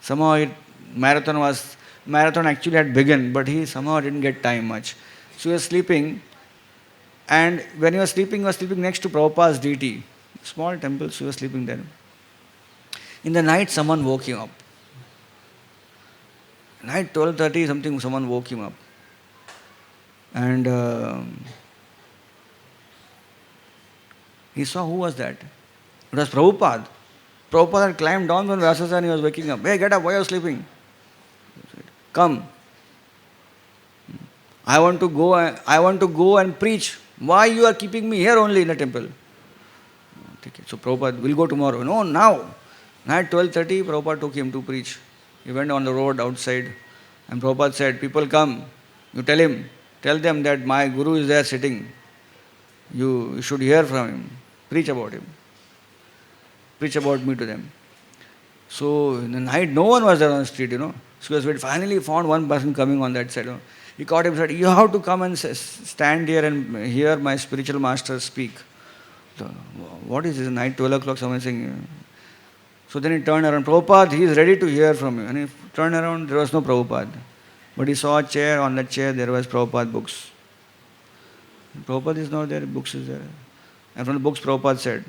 Somehow marathon actually had begun, but he somehow didn't get time much. So he was sleeping, and when he was sleeping next to Prabhupada's deity. Small temple, so he was sleeping there. In the night, someone woke him up. Night 12:30 something, someone woke him up. And he saw who was that. It was Prabhupada. Prabhupada had climbed down from Vyasasana and he was waking up. Hey, get up, why are you sleeping? Come. I want to go and preach. Why you are keeping me here only in the temple? So Prabhupada, we'll go tomorrow. No, now. Night 12:30, Prabhupada took him to preach. He went on the road outside and Prabhupada said, people come, you tell them that my Guru is there sitting. You should hear from him. Preach about him. Preach about me to them. So in the night, no one was there on the street, So he was finally found one person coming on that side. He caught him and said, you have to come and stand here and hear my spiritual master speak. So, what is this? Night 12 o'clock, someone saying. So then he turned around. Prabhupada, he is ready to hear from you. And he turned around, there was no Prabhupada. But he saw a chair, on that chair there was Prabhupada books. Prabhupada is not there, books is there. And from the books Prabhupada said,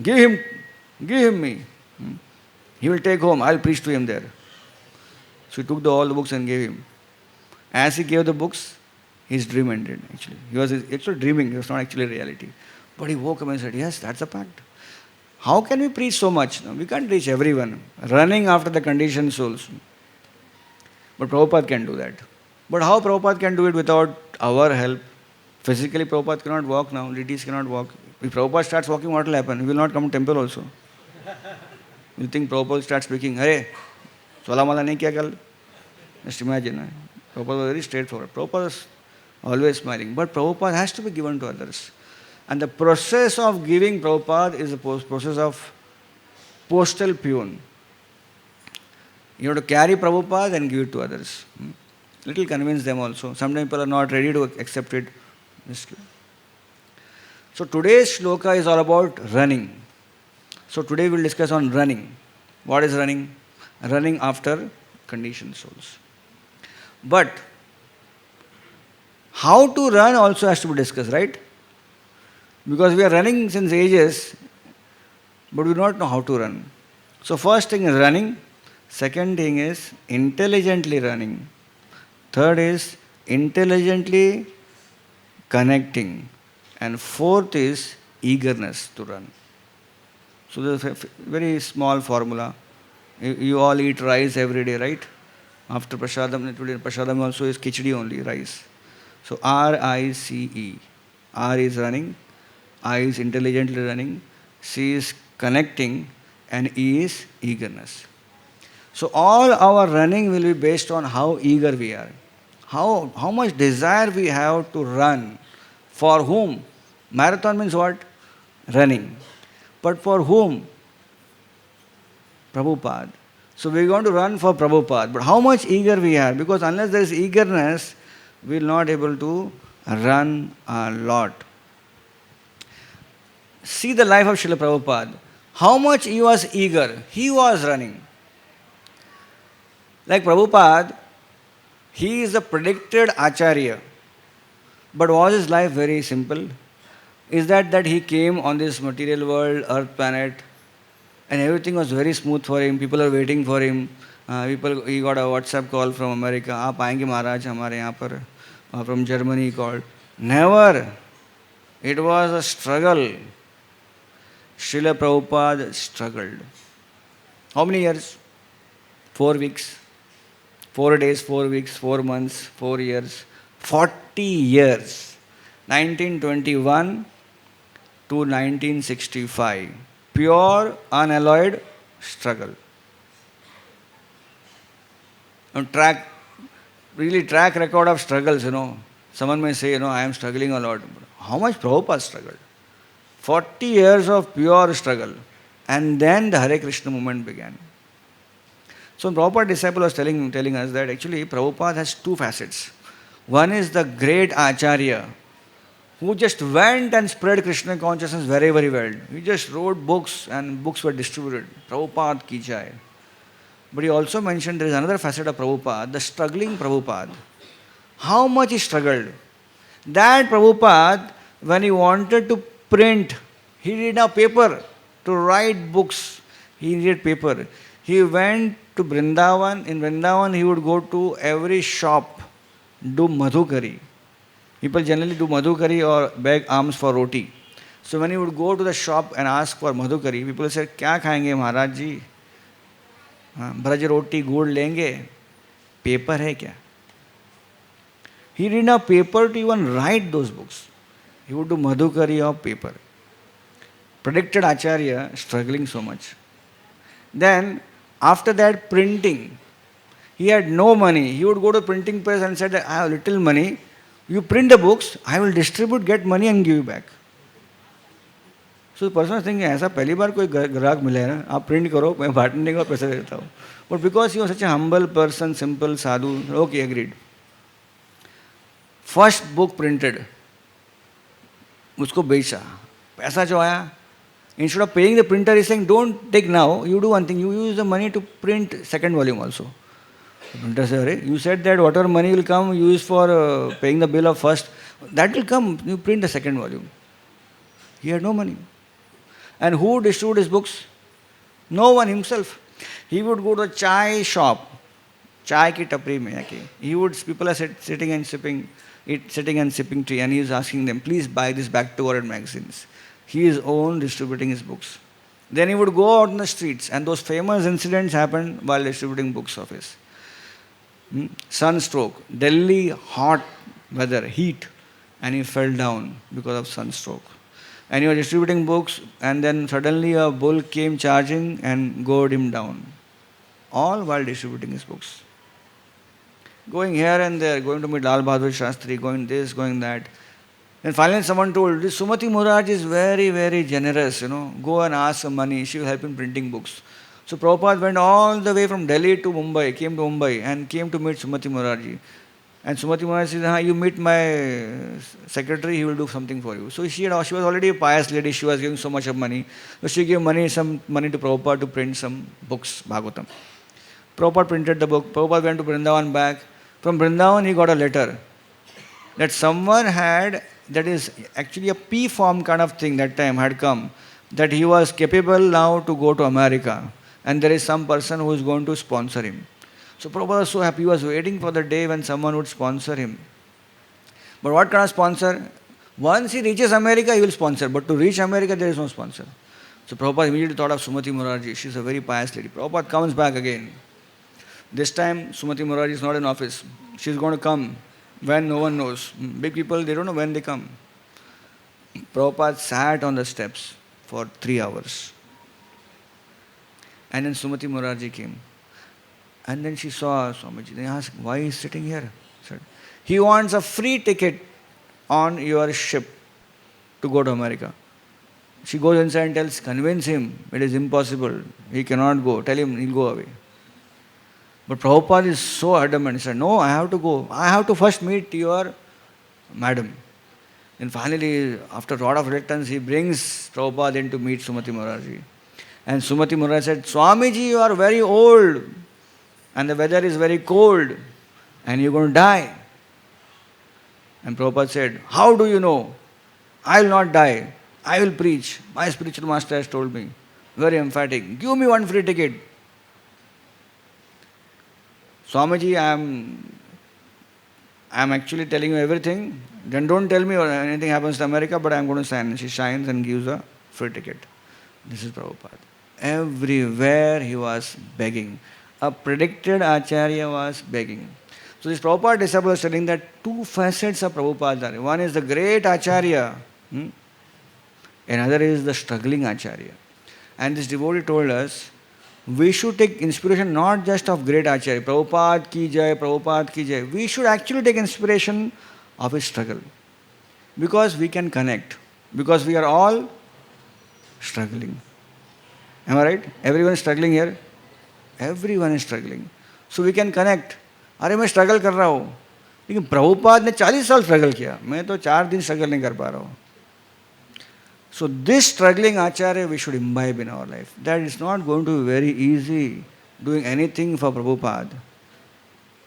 give him me. He will take home, I will preach to him there. So he took all the books and gave him. As he gave the books, his dream ended actually. He was actually dreaming, it was not actually reality. But he woke up and said, yes, that's a fact. How can we preach so much? No, we can't reach everyone. Running after the conditioned souls. But Prabhupada can do that. But how Prabhupada can do it without our help? Physically Prabhupada cannot walk now, deities cannot walk. If Prabhupada starts walking, what will happen? He will not come to temple also. You think Prabhupada starts speaking, hey, sola mala nahi kiya kal? Just imagine. Prabhupada was very straightforward. Prabhupada was always smiling. But Prabhupada has to be given to others. And the process of giving Prabhupada is the process of postal peon. You have to carry Prabhupada and give it to others. Little convince them also. Sometimes people are not ready to accept it. So today's shloka is all about running. So today we'll discuss on running. What is running? Running after conditioned souls. But how to run also has to be discussed, right? Because we are running since ages, but we do not know how to run. So first thing is running. Second thing is intelligently running. Third is intelligently connecting. And fourth is eagerness to run. So there's a very small formula. You all eat rice every day, right? After prasadam, today prasadam also is khichdi only, rice. So R-I-C-E. R is running, I is intelligently running, C is connecting, and E is eagerness. So all our running will be based on how eager we are. How much desire we have to run. For whom? Marathon means what? Running. But for whom? Prabhupada. So we're going to run for Prabhupada. But how much eager we are? Because unless there is eagerness, we will not able to run a lot. See the life of Srila Prabhupada. How much he was eager. He was running. Like Prabhupada, he is a predicted Acharya. But was his life very simple? Is that he came on this material world, earth planet, and everything was very smooth for him. People are waiting for him. He got a WhatsApp call from America. आप आएंगे महाराज हमारे यहाँ पर. From Germany he called. Never. It was a struggle. Srila Prabhupada struggled. How many years? 4 weeks. 4 days, 4 weeks, 4 months, 4 years. 40 years. 1921 to 1965. Pure, unalloyed struggle. And track record of struggles, Someone may say, I am struggling a lot. How much Prabhupada struggled? 40 years of pure struggle. And then the Hare Krishna movement began. So Prabhupada disciple was telling us that actually Prabhupada has 2 facets. One is the great Acharya, who just went and spread Krishna consciousness very, very well. He just wrote books and books were distributed. Prabhupada ki jai. But he also mentioned there is another facet of Prabhupada, the struggling Prabhupada. How much he struggled. That Prabhupada, when he wanted to print, he needed a paper to write books. He needed paper. He went to Vrindavan. In Vrindavan, he would go to every shop, do madhukari. People generally do madhukari or beg alms for roti. So when he would go to the shop and ask for madhukari, people said, "Kya khayenge Maharaj ji? Braj roti gud lenge? Paper hai kya?" He didn't have paper to even write those books. He would do madhukari of paper. Predicted Acharya, struggling so much. Then, after that, printing. He had no money. He would go to printing press and said, "I have little money. You print the books, I will distribute, get money and give you back." So the person was thinking, ऐसा पहली बार कोई ग्राहक मिले है ना, आप print करो, मैं बांटने का पैसा देता हूँ. But because he was such a humble person, simple, sadhu, okay, agreed. First book printed, उसको बेचा, पैसा जो आया, instead of paying the printer, he's saying, "Don't take now, you do one thing, you use the money to print second volume also." The printer said, "You said that whatever money will come, use for paying the bill of first, that will come, you print the second volume." He had no money. And who distributed his books? No one, himself. He would go to a chai shop, chai ki tapri mein. People are sitting and sipping tea, and he is asking them, "Please buy this back to magazines." He is own distributing his books. Then he would go out in the streets, and those famous incidents happened while distributing books of his. Sunstroke, Delhi hot weather, heat, and he fell down because of sunstroke. And he was distributing books, and then suddenly a bull came charging and gored him down. All while distributing his books. going here and there, going to meet Lal Bahadur Shastri, going this, going that. And finally someone told, this Sumati Muraj is very, very generous, go and ask some money, she will help in printing books. So Prabhupada went all the way from Delhi to Mumbai, came to Mumbai and came to meet Sumati Murarji. And Sumati Murarji said, you meet my secretary, he will do something for you. So she was already a pious lady, she was giving so much of money. So she gave some money to Prabhupada to print some books, Bhagavatam. Prabhupada printed the book, Prabhupada went to Vrindavan back. From Vrindavan he got a letter that someone had, that is actually a P form kind of thing that time had come, that he was capable now to go to America and there is some person who is going to sponsor him. So Prabhupada was so happy, he was waiting for the day when someone would sponsor him. But what kind of sponsor? Once he reaches America, he will sponsor, but to reach America there is no sponsor. So Prabhupada immediately thought of Sumati Murarji, she is a very pious lady. Prabhupada comes back again. This time Sumati Murarji is not in office, she is going to come when no one knows. Big people, they don't know when they come. Prabhupada sat on the steps for 3 hours. And then Sumati Murarji came. And then she saw Swamiji. They asked, why he is sitting here? He said, he wants a free ticket on your ship to go to America. She goes inside and tells, convince him, it is impossible. He cannot go. Tell him, he'll go away. But Prabhupada is so adamant. He said, no, I have to go. I have to first meet your madam. And finally, after a lot of reluctance, he brings Prabhupada in to meet Sumati Murarji. And Sumati Murarji said, Swamiji, you are very old and the weather is very cold and you're going to die. And Prabhupada said, how do you know? I will not die. I will preach. My spiritual master has told me. Very emphatic. Give me one free ticket. Swamiji, I am actually telling you everything. Then don't tell me or anything happens to America, but I am going to sign. She signs and gives a free ticket. This is Prabhupada. Everywhere he was begging. A predicted Acharya was begging. So this Prabhupada disciple is telling that two facets of Prabhupada. One is the great Acharya. Another is the struggling Acharya. And this devotee told us, we should take inspiration not just of great Acharya, Prabhupada ki jai, Prabhupada ki jai. We should actually take inspiration of his struggle. Because we can connect. Because we are all struggling. Am I right? Everyone is struggling here? Everyone is struggling. So we can connect. अरे मैं struggle कर रहा हूँ लेकिन प्रभुपाद ने 40 साल struggle किया, मैं तो 4 दिन स्ट्रगल नहीं कर पा रहा हूँ. So this struggling Acharya we should imbibe in our life. That is not going to be very easy doing anything for Prabhupada.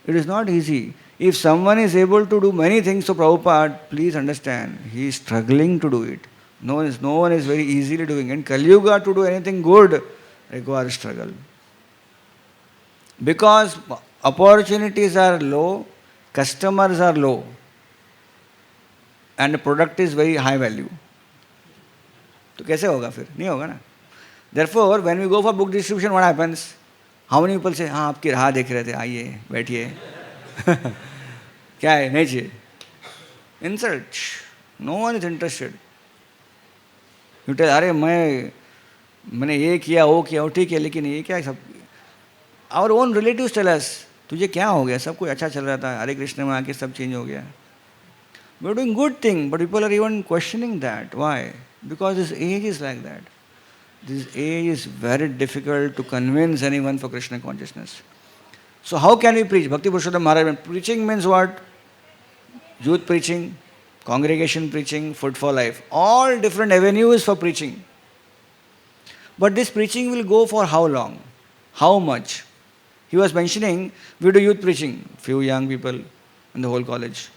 It is not easy. If someone is able to do many things for Prabhupada, please understand, he is struggling to do it. No one is very easily doing it. And Kali Yuga, to do anything good requires struggle. Because opportunities are low, customers are low, and the product is very high value. तो कैसे होगा फिर? नहीं होगा ना. Therefore, when we go for book distribution, what happens? How many people say, हाँ आपकी राह देख रहे थे, आइए बैठिए. क्या है? नहीं चाहिए. Insult. No one is interested. You tell, अरे मैंने ये किया वो किया वो ठीक है लेकिन ये क्या है सब. Our own relatives tell us, तुझे क्या हो गया? सब कुछ अच्छा चल रहा था, हरे कृष्ण में आके सब चेंज हो गया. We are doing good thing, but people are even questioning that. Why? Because this age is like that. This age is very difficult to convince anyone for Krishna consciousness. So how can we preach? Bhakti Purushottam Maharaj, preaching means what? Youth preaching, congregation preaching, food for life. All different avenues for preaching. But this preaching will go for how long? How much? He was mentioning, we do youth preaching, few young people in the whole college.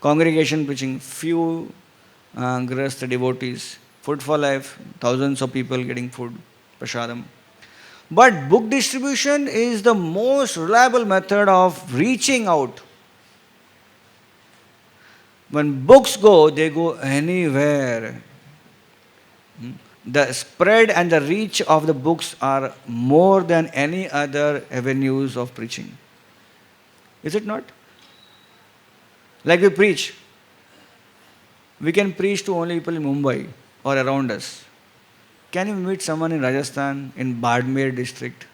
Congregation preaching, few grahastha devotees. Food for life, thousands of people getting food, prasadam. But book distribution is the most reliable method of reaching out. When books go, they go anywhere. The spread and the reach of the books are more than any other avenues of preaching. Is it not? Like we preach. We can preach to only people in Mumbai or around us. Can you meet someone in Rajasthan, in Badmer district?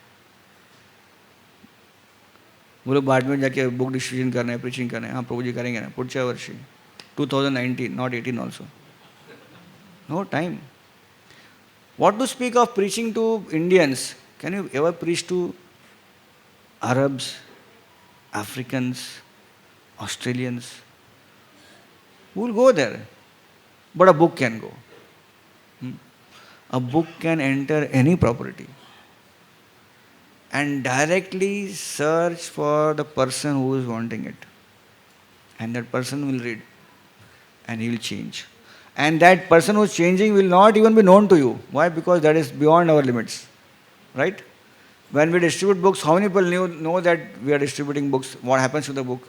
वो लोग बाद में जाके book distribution करना है, preaching करना है. हाँ प्रभु जी करेंगे ना पुढच्या वर्षी 2019 not 18 also. No time. What to speak of preaching to Indians? Can you ever preach to Arabs, Africans, Australians? Who will go there? But a book can go. A book can enter any property and directly search for the person who is wanting it. And that person will read and he will change. And that person who is changing will not even be known to you. Why? Because that is beyond our limits. Right? When we distribute books, how many people know that we are distributing books? What happens to the book?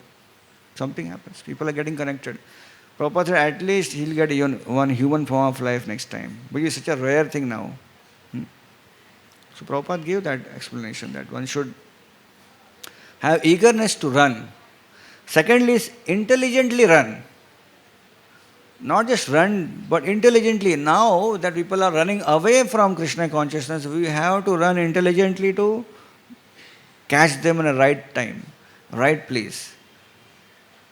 Something happens. People are getting connected. Prabhupada said at least he'll get one human form of life next time. But it's such a rare thing now. So Prabhupada gave that explanation that one should have eagerness to run. Secondly is intelligently run. Not just run, but intelligently. Now that people are running away from Krishna consciousness, we have to run intelligently to catch them in a right time, right place,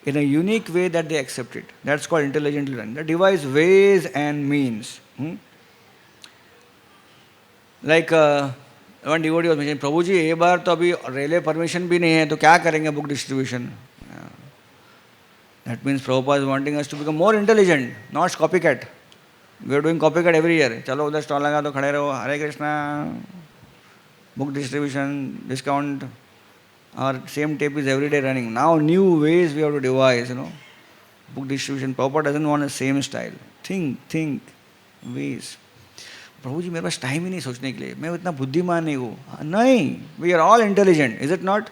in a unique way that they accept it. That's called intelligently run. The devise ways and means. Like one devotee was mentioning, प्रभु जी ये बार तो अभी railway permission भी नहीं है तो क्या करेंगे book distribution. That means Prabhupada is wanting us to become more intelligent, not copycat. We are doing copycat every year. चलो उधर स्टॉल लगा दो खड़े रहो, हरे Krishna, book distribution, discount. Our same tape is every day running. Now new ways we have to devise, Book distribution. Prabhupada doesn't want the same style. Think, ways. प्रभु जी मेरे पास time ही नहीं सोचने के लिए, मैं इतना बुद्धिमान नहीं हूँ. नहीं, we are all intelligent, is it not?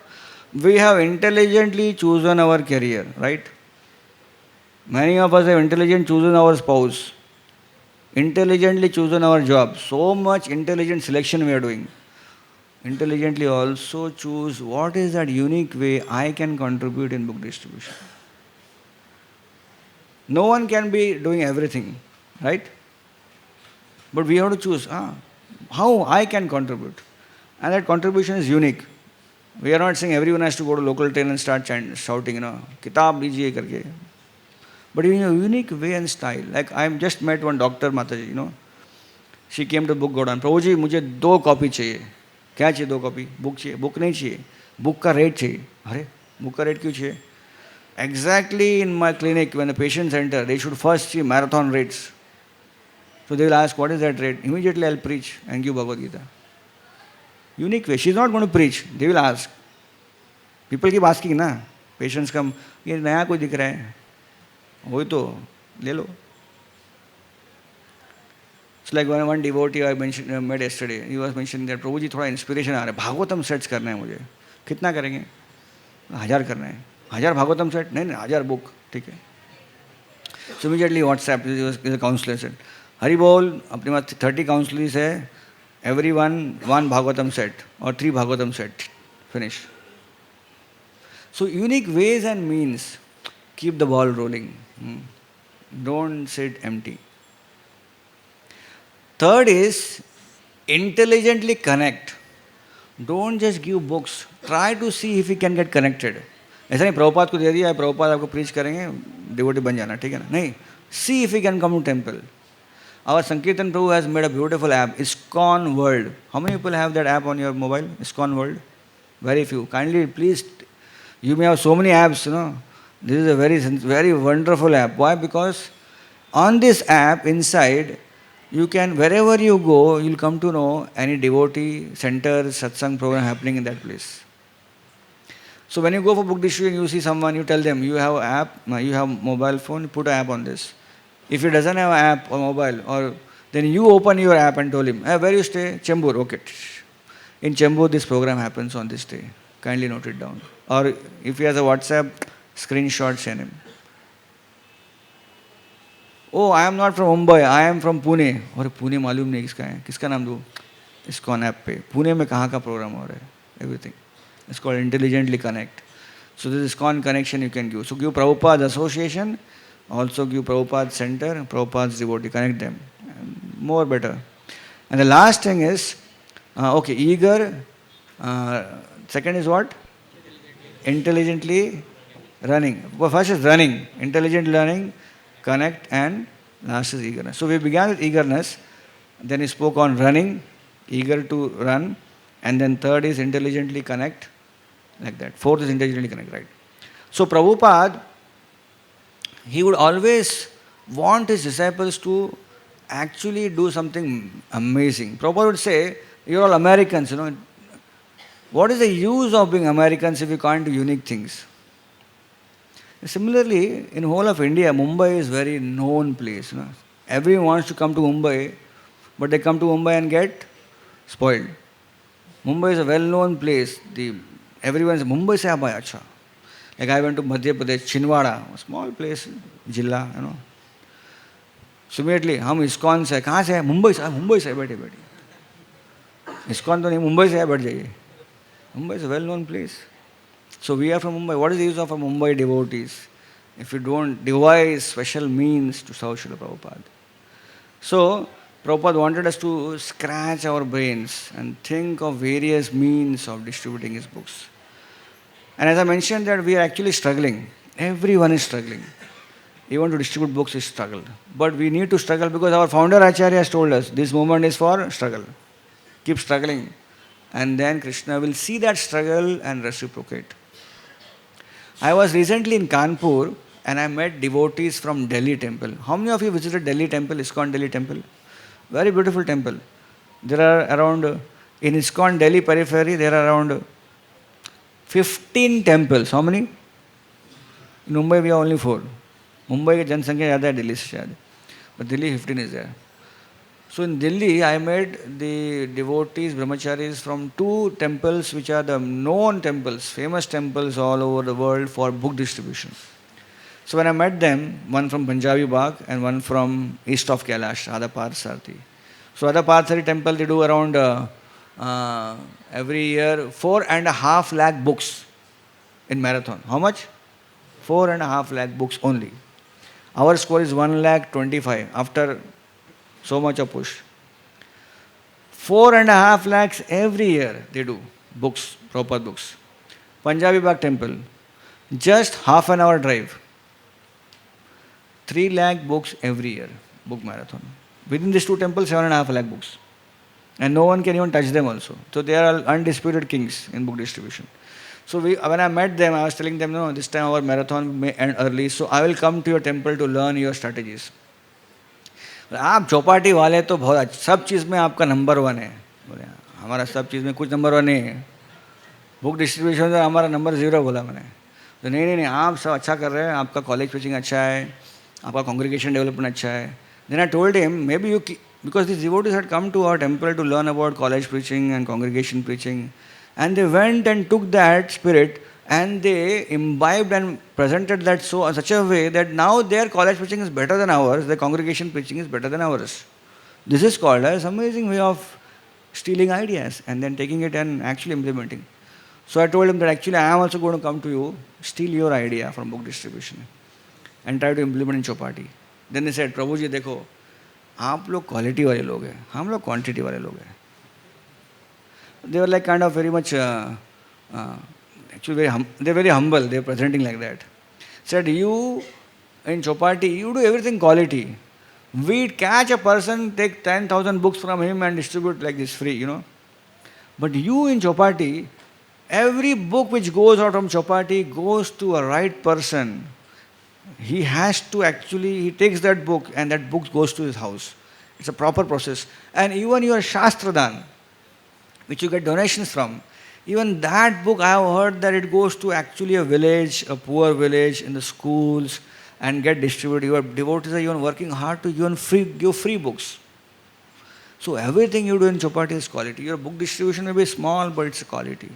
We have intelligently chosen our career, right? Many of us have intelligently chosen our spouse, intelligently chosen our job. So much intelligent selection we are doing. Intelligently also choose what is that unique way I can contribute in book distribution. No one can be doing everything, right? But we have to choose how I can contribute. And that contribution is unique. We are not saying everyone has to go to local train and start shouting, kitab lijiye karke. But in a unique way and style. Like I just met one doctor, Mataji, she came to book Godan. प्रभु जी मुझे 2 copy चाहिए. क्या चाहिए 2 copy? Book चाहिए. Book नहीं चाहिए, book का rate चाहिए. अरे बुक का रेट क्यों चाहिए? Exactly in my clinic, when the patients enter, they should first see marathon rates. So they will ask, what is that rate? Immediately I'll preach and give Bhagavad Gita. Unique way. She's not going to preach. They will ask. People keep asking, na? Patients come, ये नया कोई दिख रहा है, वही तो ले लो. It's like one devotee I met yesterday. He was mentioning that प्रभु जी थोड़ा इंस्पिरेशन आ रहा है, भागवतम सेट्स करना है मुझे. कितना करेंगे? 1000 करना है. 1000 भागवतम सेट? नहीं 1000 बुक. ठीक है. So immediately WhatsApp is a counselor said, Hari बोल, अपने पास 30 काउंसलर्स है, everyone 1 Bhagavatam set or 3 Bhagavatam set. Finish. So unique ways and means keep the ball rolling. Don't sit empty. Third is intelligently connect. Don't just give books. Try to see if you can get connected. ऐसा नहीं प्रभुपाद को दे दिया, प्रभुपाद आपको preach करेंगे, devotee बन जाना, ठीक है ना? नहीं. See if you can come to temple. Our Sankirtan Prabhu has made a beautiful app, ISKCON World. How many people have that app on your mobile? ISKCON World? Very few. Kindly, please, you may have so many apps, This is a very wonderful app. Why? Because on this app, inside, you can, wherever you go, you'll come to know any devotee center, satsang program happening in that place. So when you go for book distribution, you see someone, you tell them, you have an app, you have mobile phone, put an app on this. If he doesn't have an app or mobile, then you open your app and told him, where you stay? Chembur, okay. In Chembur, this program happens on this day. Kindly note it down. Or if he has a WhatsApp, screenshot send him. Oh, I am not from Mumbai, I am from Pune. और पुणे मालूम नहीं किसका है, किसका नाम दूँ? ISKCON app पे पुणे में कहाँ का प्रोग्राम हो रहा है, everything. It's called intelligently connect. So this ISKCON connection you can give. So give Prabhupada association, also give Prabhupada center, Prabhupada's devotee, connect them. More better. And the last thing is, eager. Second is what? intelligently running. Well, first is running, intelligent learning, connect, and last is eagerness. So we began with eagerness, then he spoke on running, eager to run, and then third is intelligently connect, like that. Fourth is intelligently connect, right? So Prabhupada, he would always want his disciples to actually do something amazing. Prabhupada would say, you're all Americans, What is the use of being Americans if you can't do unique things? Similarly, in whole of India, Mumbai is very known place. Everyone wants to come to Mumbai, but they come to Mumbai and get spoiled. Mumbai is a well-known place. Everyone says, Mumbai se aap aaya, acha. Like I went to Madhya Pradesh, Chinwada, a small place, Jilla, So immediately, हम ISKCON से, कहाँ से है? मुंबई से बैठे ISKCON तो नहीं, मुंबई से है, बैठ जाइए. Mumbai is a well-known place. So we are from Mumbai. What is the use of our Mumbai devotees if we don't devise special means to serve Srila Prabhupada? So Prabhupada wanted us to scratch our brains and think of various means of distributing his books. And as I mentioned that we are actually struggling. Everyone is struggling. Even to distribute books is struggle. But we need to struggle because our founder Acharya has told us this movement is for struggle. Keep struggling. And then Krishna will see that struggle and reciprocate. I was recently in Kanpur and I met devotees from Delhi temple. How many of you visited Delhi temple, ISKCON Delhi temple? Very beautiful temple. There are around, in ISKCON Delhi periphery, there are around 15 temples. How many? In Mumbai we have only 4. Mumbai की जनसंख्या ज़्यादा है दिल्ली से शायद. But Delhi 15 is there. So in Delhi, I met the devotees, brahmacharis from 2 temples which are the known temples, famous temples all over the world for book distribution. So when I met them, one from Punjabi Bagh and one from east of Kailash, Radha Parthasarathi. So Radha Parthasarathi temple, they do around every year 4.5 lakh books in marathon. How much? 4.5 lakh books only. Our score is 1,25,000 after so much of push. 4.5 lakhs every year they do books, proper books. Punjabi Bagh temple, just half an hour drive. 3 lakh books every year, book marathon. Within these 2 temples, 7.5 lakh books. And no one can even touch them also. So they are undisputed kings in book distribution. So when I met them, I was telling them, no, this time our marathon may end early, so I will come to your temple to learn your strategies. आप चौपाटी वाले तो बहुत सब चीज़ में आपका number 1 है. बोले हमारा सब चीज़ में कुछ नंबर 1 नहीं है. बुक डिस्ट्रीब्यूशन में हमारा नंबर 0 बोला मैंने. तो नहीं आप सब अच्छा कर रहे हैं, आपका कॉलेज प्रीचिंग अच्छा है, आपका कॉन्ग्रीगेशन डेवलपमेंट अच्छा है. Then I told him maybe you because these devotees had come to our temple to learn about college preaching and congregation preaching, and they went and took that spirit and they imbibed and presented that in such a way that now their college preaching is better than ours, their congregation preaching is better than ours. This is called as amazing way of stealing ideas and then taking it and actually implementing. So I told him that actually I am also going to come to you, steal your idea from book distribution and try to implement in Chopati. Then they said, Prabhuji, देखो, आप लोग quality वाले लोग हैं, हम लोग quantity वाले लोग हैं. They were like kind of very much, actually they're very humble, they're presenting like that. Said, you in Chopati, you do everything quality. We catch a person, take 10,000 books from him and distribute like this free, But you in Chopati, every book which goes out from Chopati goes to a right person. He has to actually, he takes that book and that book goes to his house. It's a proper process. And even your Shastradan, which you get donations from, even that book I have heard that it goes to actually a village, a poor village in the schools and get distributed. Your devotees are even working hard to even give free books. So everything you do in Chopati is quality. Your book distribution may be small, but it's a quality.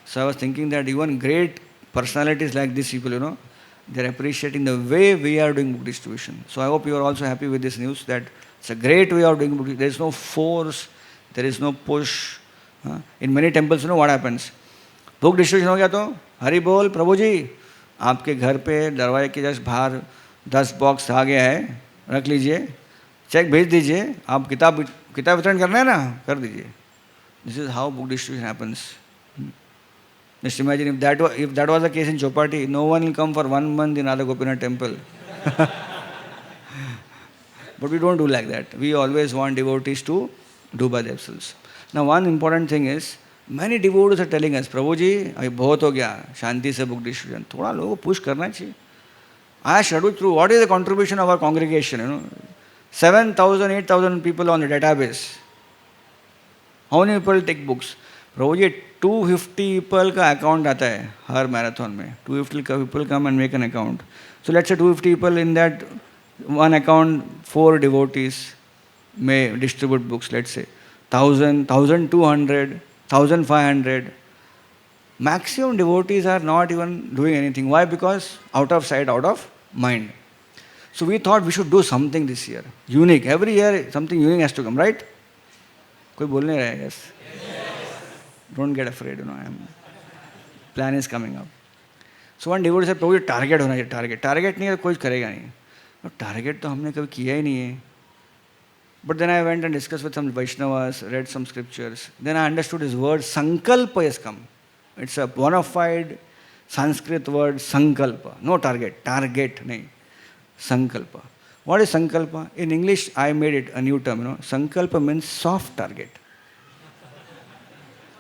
So I was thinking that even great personalities like these people, they're appreciating the way we are doing book distribution. So I hope you are also happy with this news that it's a great way of doing book distribution. There is no force, there is no push. In many temples, what happens? Book distribution हो गया तो हरि बोल प्रभु जी आपके घर पे दरवाजे के just बाहर 10 बॉक्स आ गया है, रख लीजिए, चेक भेज दीजिए, आप किताब वितरण करना है ना, कर दीजिए. This is how book distribution happens. Just imagine if that was the case in Chopati, no one will come for 1 month in Radha Gopinath temple. But we don't do like that. We always want devotees to do by themselves. Now one important thing is, many devotees are telling us, Prabhu ji, अभी बहुत हो गया शांति से book distribution. थोड़ा लोगों को push करना चाहिए. I shadowed through what is the contribution of our congregation. 7,000, 8,000 people on the database. How many people take books? Prabhu ji 250 people का account आता है हर marathon में. 250 people come and make an account. So let's say 250 people in that one account, 4 devotees may distribute books, let's say 1,000, 1,200, 1,500. Maximum devotees are not even doing anything. Why? Because out of sight, out of mind. So we thought we should do something this year. Unique. Every year something unique has to come, right? कोई बोल नहीं रहा है, yes? Don't get afraid, plan is coming up. So one devotee said, Prabhu target होना चाहिए, target नहीं है तो कोई करेगा नहीं. टारगेट तो हमने कभी किया ही नहीं है. But then I went and discussed with some Vaishnavas, read some scriptures. Then I understood this word sankalpa has come. It's a bona fide Sanskrit word sankalpa. No target, nahi. Sankalpa. What is sankalpa? In English I made it a new term. Sankalpa means soft target.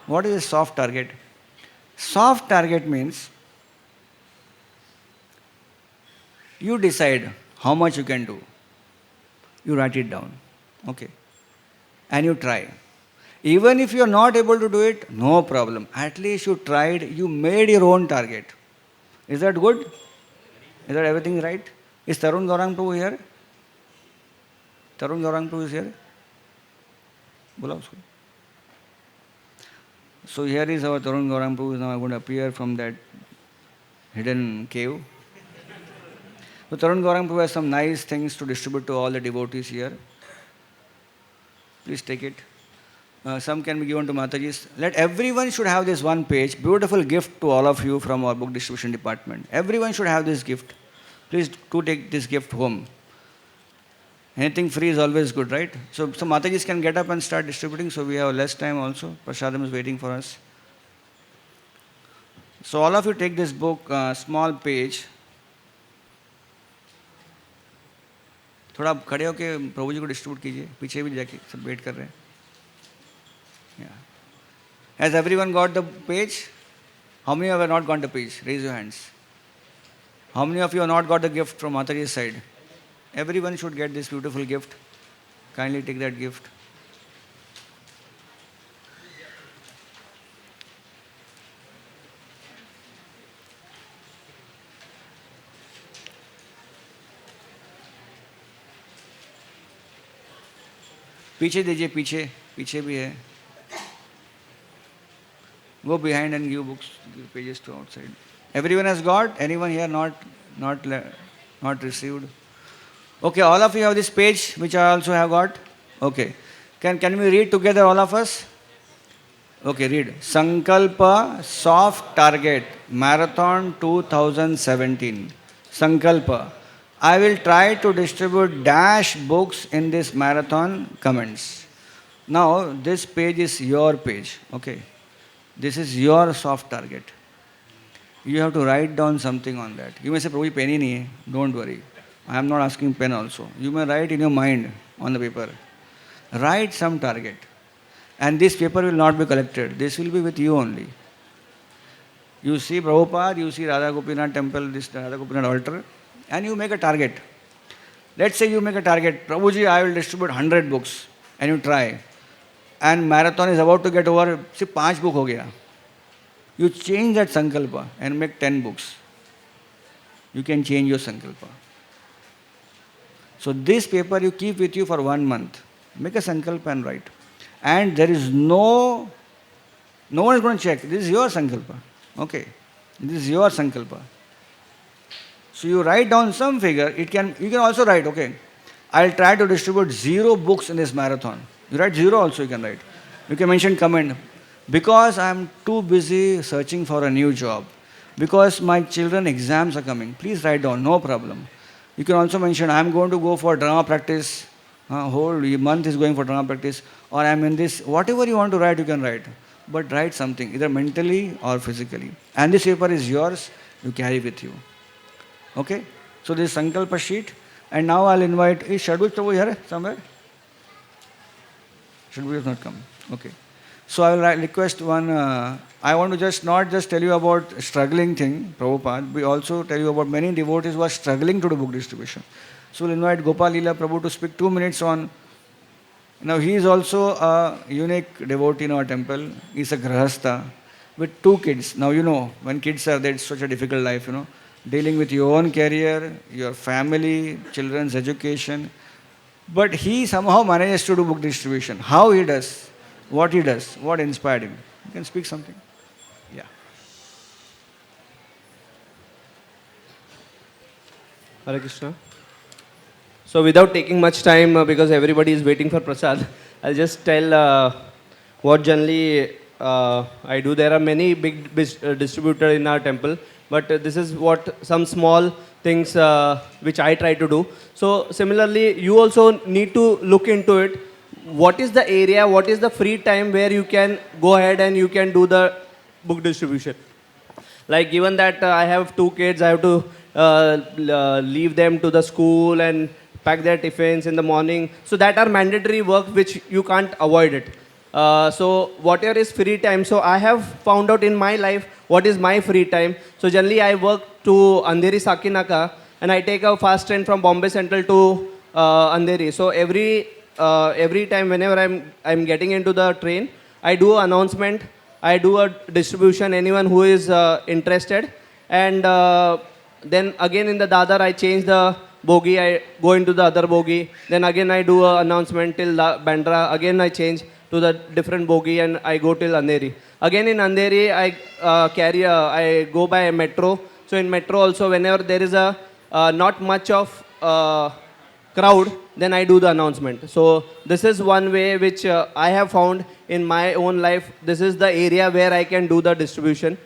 What is a soft target? Soft target means you decide how much you can do. You write it down. Okay. And you try. Even if you are not able to do it, no problem. At least you tried, you made your own target. Is that good? Is that everything right? Is Tarun Gaurang Prabhu here? Tarun Gaurang Prabhu is here? Bola usko. So here is our Tarun Gaurang Prabhu is now going to appear from that hidden cave. So Tarun Gaurang Prabhu has some nice things to distribute to all the devotees here. Please take it. Some can be given to Mataji's. Everyone should have this one page. Beautiful gift to all of you from our book distribution department. Everyone should have this gift. Please do take this gift home. Anything free is always good, right? So Mataji's can get up and start distributing, so we have less time also. Prasadam is waiting for us. So all of you take this book, small page. थोड़ा आप खड़े होके प्रभु जी को distribute कीजिए, पीछे भी जाके सब वेट कर रहे हैं. Has everyone got the page? How many of you have not got the page? Raise your hands. How many of you have not got the gift from Mataji's side? Everyone should get this beautiful gift. Kindly take that gift. पीछे दीजिए, पीछे भी है. Go behind and give books, give pages to outside. Everyone has got? Anyone here not received? Okay, all of you have this page, which I also have got. Okay. Can we read together, all of us? Okay, read. Sankalpa Soft Target Marathon 2017. Sankalpa. I will try to distribute dash books in this marathon. Comments. Now, this page is your page. Okay. This is your soft target. You have to write down something on that. You may say, Prabhu, pen hi nahi hai. Don't worry. I am not asking pen also. You may write in your mind on the paper. Write some target. And this paper will not be collected. This will be with you only. You see Prabhupada, you see Radha Gopinath temple, this Radha Gopinath altar, and you make a target. Let's say you make a target. Prabhuji, I will distribute 100 books. And you try. And marathon is about to get over. See, 5 book ho gaya. You change that sankalpa and make 10 books. You can change your sankalpa. So this paper you keep with you for 1 month. Make a sankalpa and write. And there is no one is going to check. This is your sankalpa. Okay. This is your sankalpa. So you write down some figure. You can also write, okay, I'll try to distribute 0 books in this marathon. You write 0 also, you can write. You can mention comment. Because I am too busy searching for a new job. Because my children exams are coming. Please write down, no problem. You can also mention, I am going to go for drama practice. Whole month is going for drama practice. Or I am in this. Whatever you want to write, you can write. but write something, either mentally or physically. And this paper is yours, you carry with you. Okay? So this Sankalpa sheet, and now I'll invite, is Shadbhuj Prabhu here somewhere? Shadbhuj has not come. Okay. So I will request one, I want to just not just tell you about struggling thing, Prabhupada, we also tell you about many devotees who are struggling to do book distribution. So we'll invite Gopal Leela Prabhu to speak 2 minutes on. Now he is also a unique devotee in our temple. He's a grahastha with 2 kids. Now you know, when kids are there, it's such a difficult life, dealing with your own career, your family, children's education. But he somehow manages to do book distribution. How he does, what inspired him. You can speak something. Yeah. Hare Krishna. So without taking much time, because everybody is waiting for prasad, I'll just tell what generally I do. There are many big distributors in our temple, but this is what some small things which I try to do. So similarly, you also need to look into it. What is the area, what is the free time where you can go ahead and you can do the book distribution? Like given that I have 2 kids, I have to leave them to the school and pack their tiffins in the morning. So that are mandatory work which you can't avoid it. So whatever is free time, so I have found out in my life what is my free time. So generally I work to Andheri Sakinaka and I take a fast train from Bombay Central to Andheri. So every time whenever I'm getting into the train, I do an announcement, I do a distribution, anyone who is interested. And then again in the Dadar, I change the bogie, I go into the other bogie. Then again I do an announcement till Bandra. Again I change to the different bogie and I go till Andheri. Again in Andheri, I go by metro. So in metro also, whenever there is a not much of crowd, then I do the announcement. So this is one way which I have found in my own life. This is the area where I can do the distribution.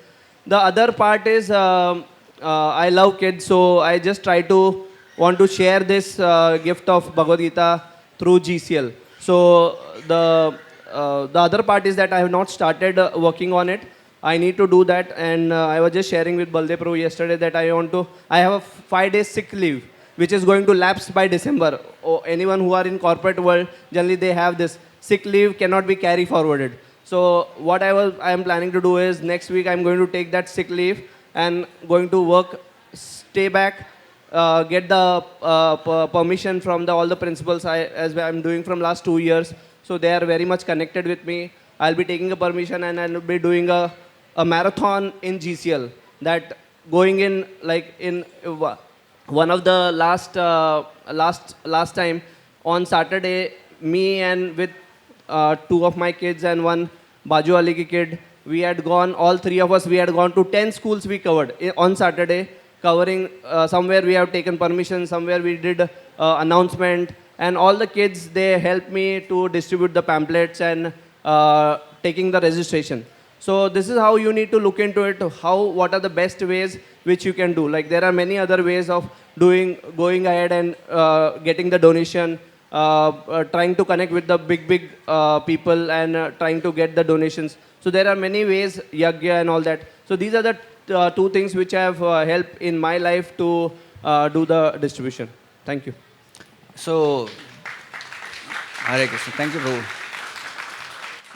The other part is I love kids, so I just try to want to share this gift of Bhagavad Gita through GCL. So the other part is that I have not started working on it. I need to do that, and I was just sharing with Baldev Prabhu yesterday that I have a 5 day sick leave which is going to lapse by December. Or anyone who are in corporate world, generally they have this sick leave cannot be carry forwarded. So what I am planning to do is next week I'm going to take that sick leave and going to work, stay back, get the permission from all the principals as I'm doing from last 2 years. So they are very much connected with me. I'll be taking a permission and I'll be doing a marathon in GCL. That going in like in one of the last time on Saturday, me and with 2 of my kids and one Baju Ali ki kid, we had gone, all 3 of us, we had gone to 10 schools we covered on Saturday, covering somewhere we have taken permission, somewhere we did announcement, and all the kids, they helped me to distribute the pamphlets and taking the registration. So this is how you need to look into it, what are the best ways which you can do. Like there are many other ways of going ahead and getting the donation, trying to connect with the big people and trying to get the donations. So there are many ways, yagya and all that. So these are the 2 things which have helped in my life to do the distribution. Thank you. So, Hare Krishna. Thank you, Prabhu.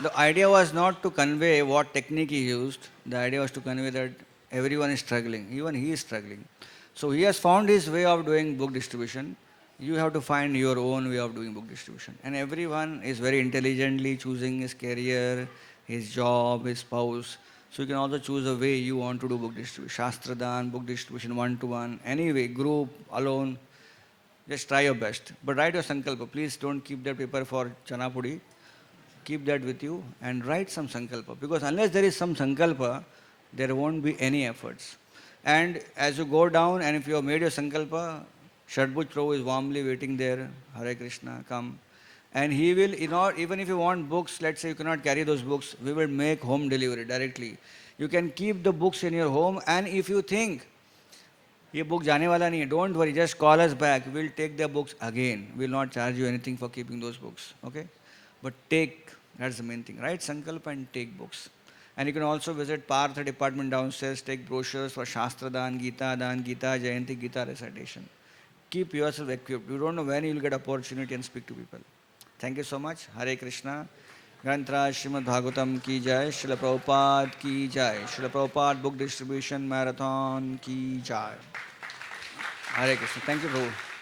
The idea was not to convey what technique he used. The idea was to convey that everyone is struggling. Even he is struggling. So he has found his way of doing book distribution. You have to find your own way of doing book distribution. And everyone is very intelligently choosing his career, his job, his spouse. So you can also choose a way you want to do book distribution. Shastradan, book distribution, one-to-one, anyway, group, alone. Just try your best. But write your sankalpa. Please don't keep that paper for chanapudi. Keep that with you and write some sankalpa. Because unless there is some sankalpa, there won't be any efforts. And as you go down, and if you have made your sankalpa, Shadbhuj Prabhu is warmly waiting there. Hare Krishna, come. And he will, even if you want books, let's say you cannot carry those books, we will make home delivery directly. You can keep the books in your home, and if you think, ये book जाने वाला नहीं है, don't worry, just call us back. We'll take the books again. We'll not charge you anything for keeping those books. Okay? But take That's the main thing. Write Sankalpa and take books. And you can also visit Partha department downstairs, take brochures for Shastra Dan, Gita Dan, Gita Jayanti, Gita recitation. Keep yourself equipped. You don't know when you'll get opportunity and speak to people. Thank you so much. Hare Krishna. Grantraj Srimad Bhagavatam ki jai. Srila Prabhupada ki jai. Srila Prabhupada book distribution marathon ki jai. Hare Krishna. Thank you, Prabhu.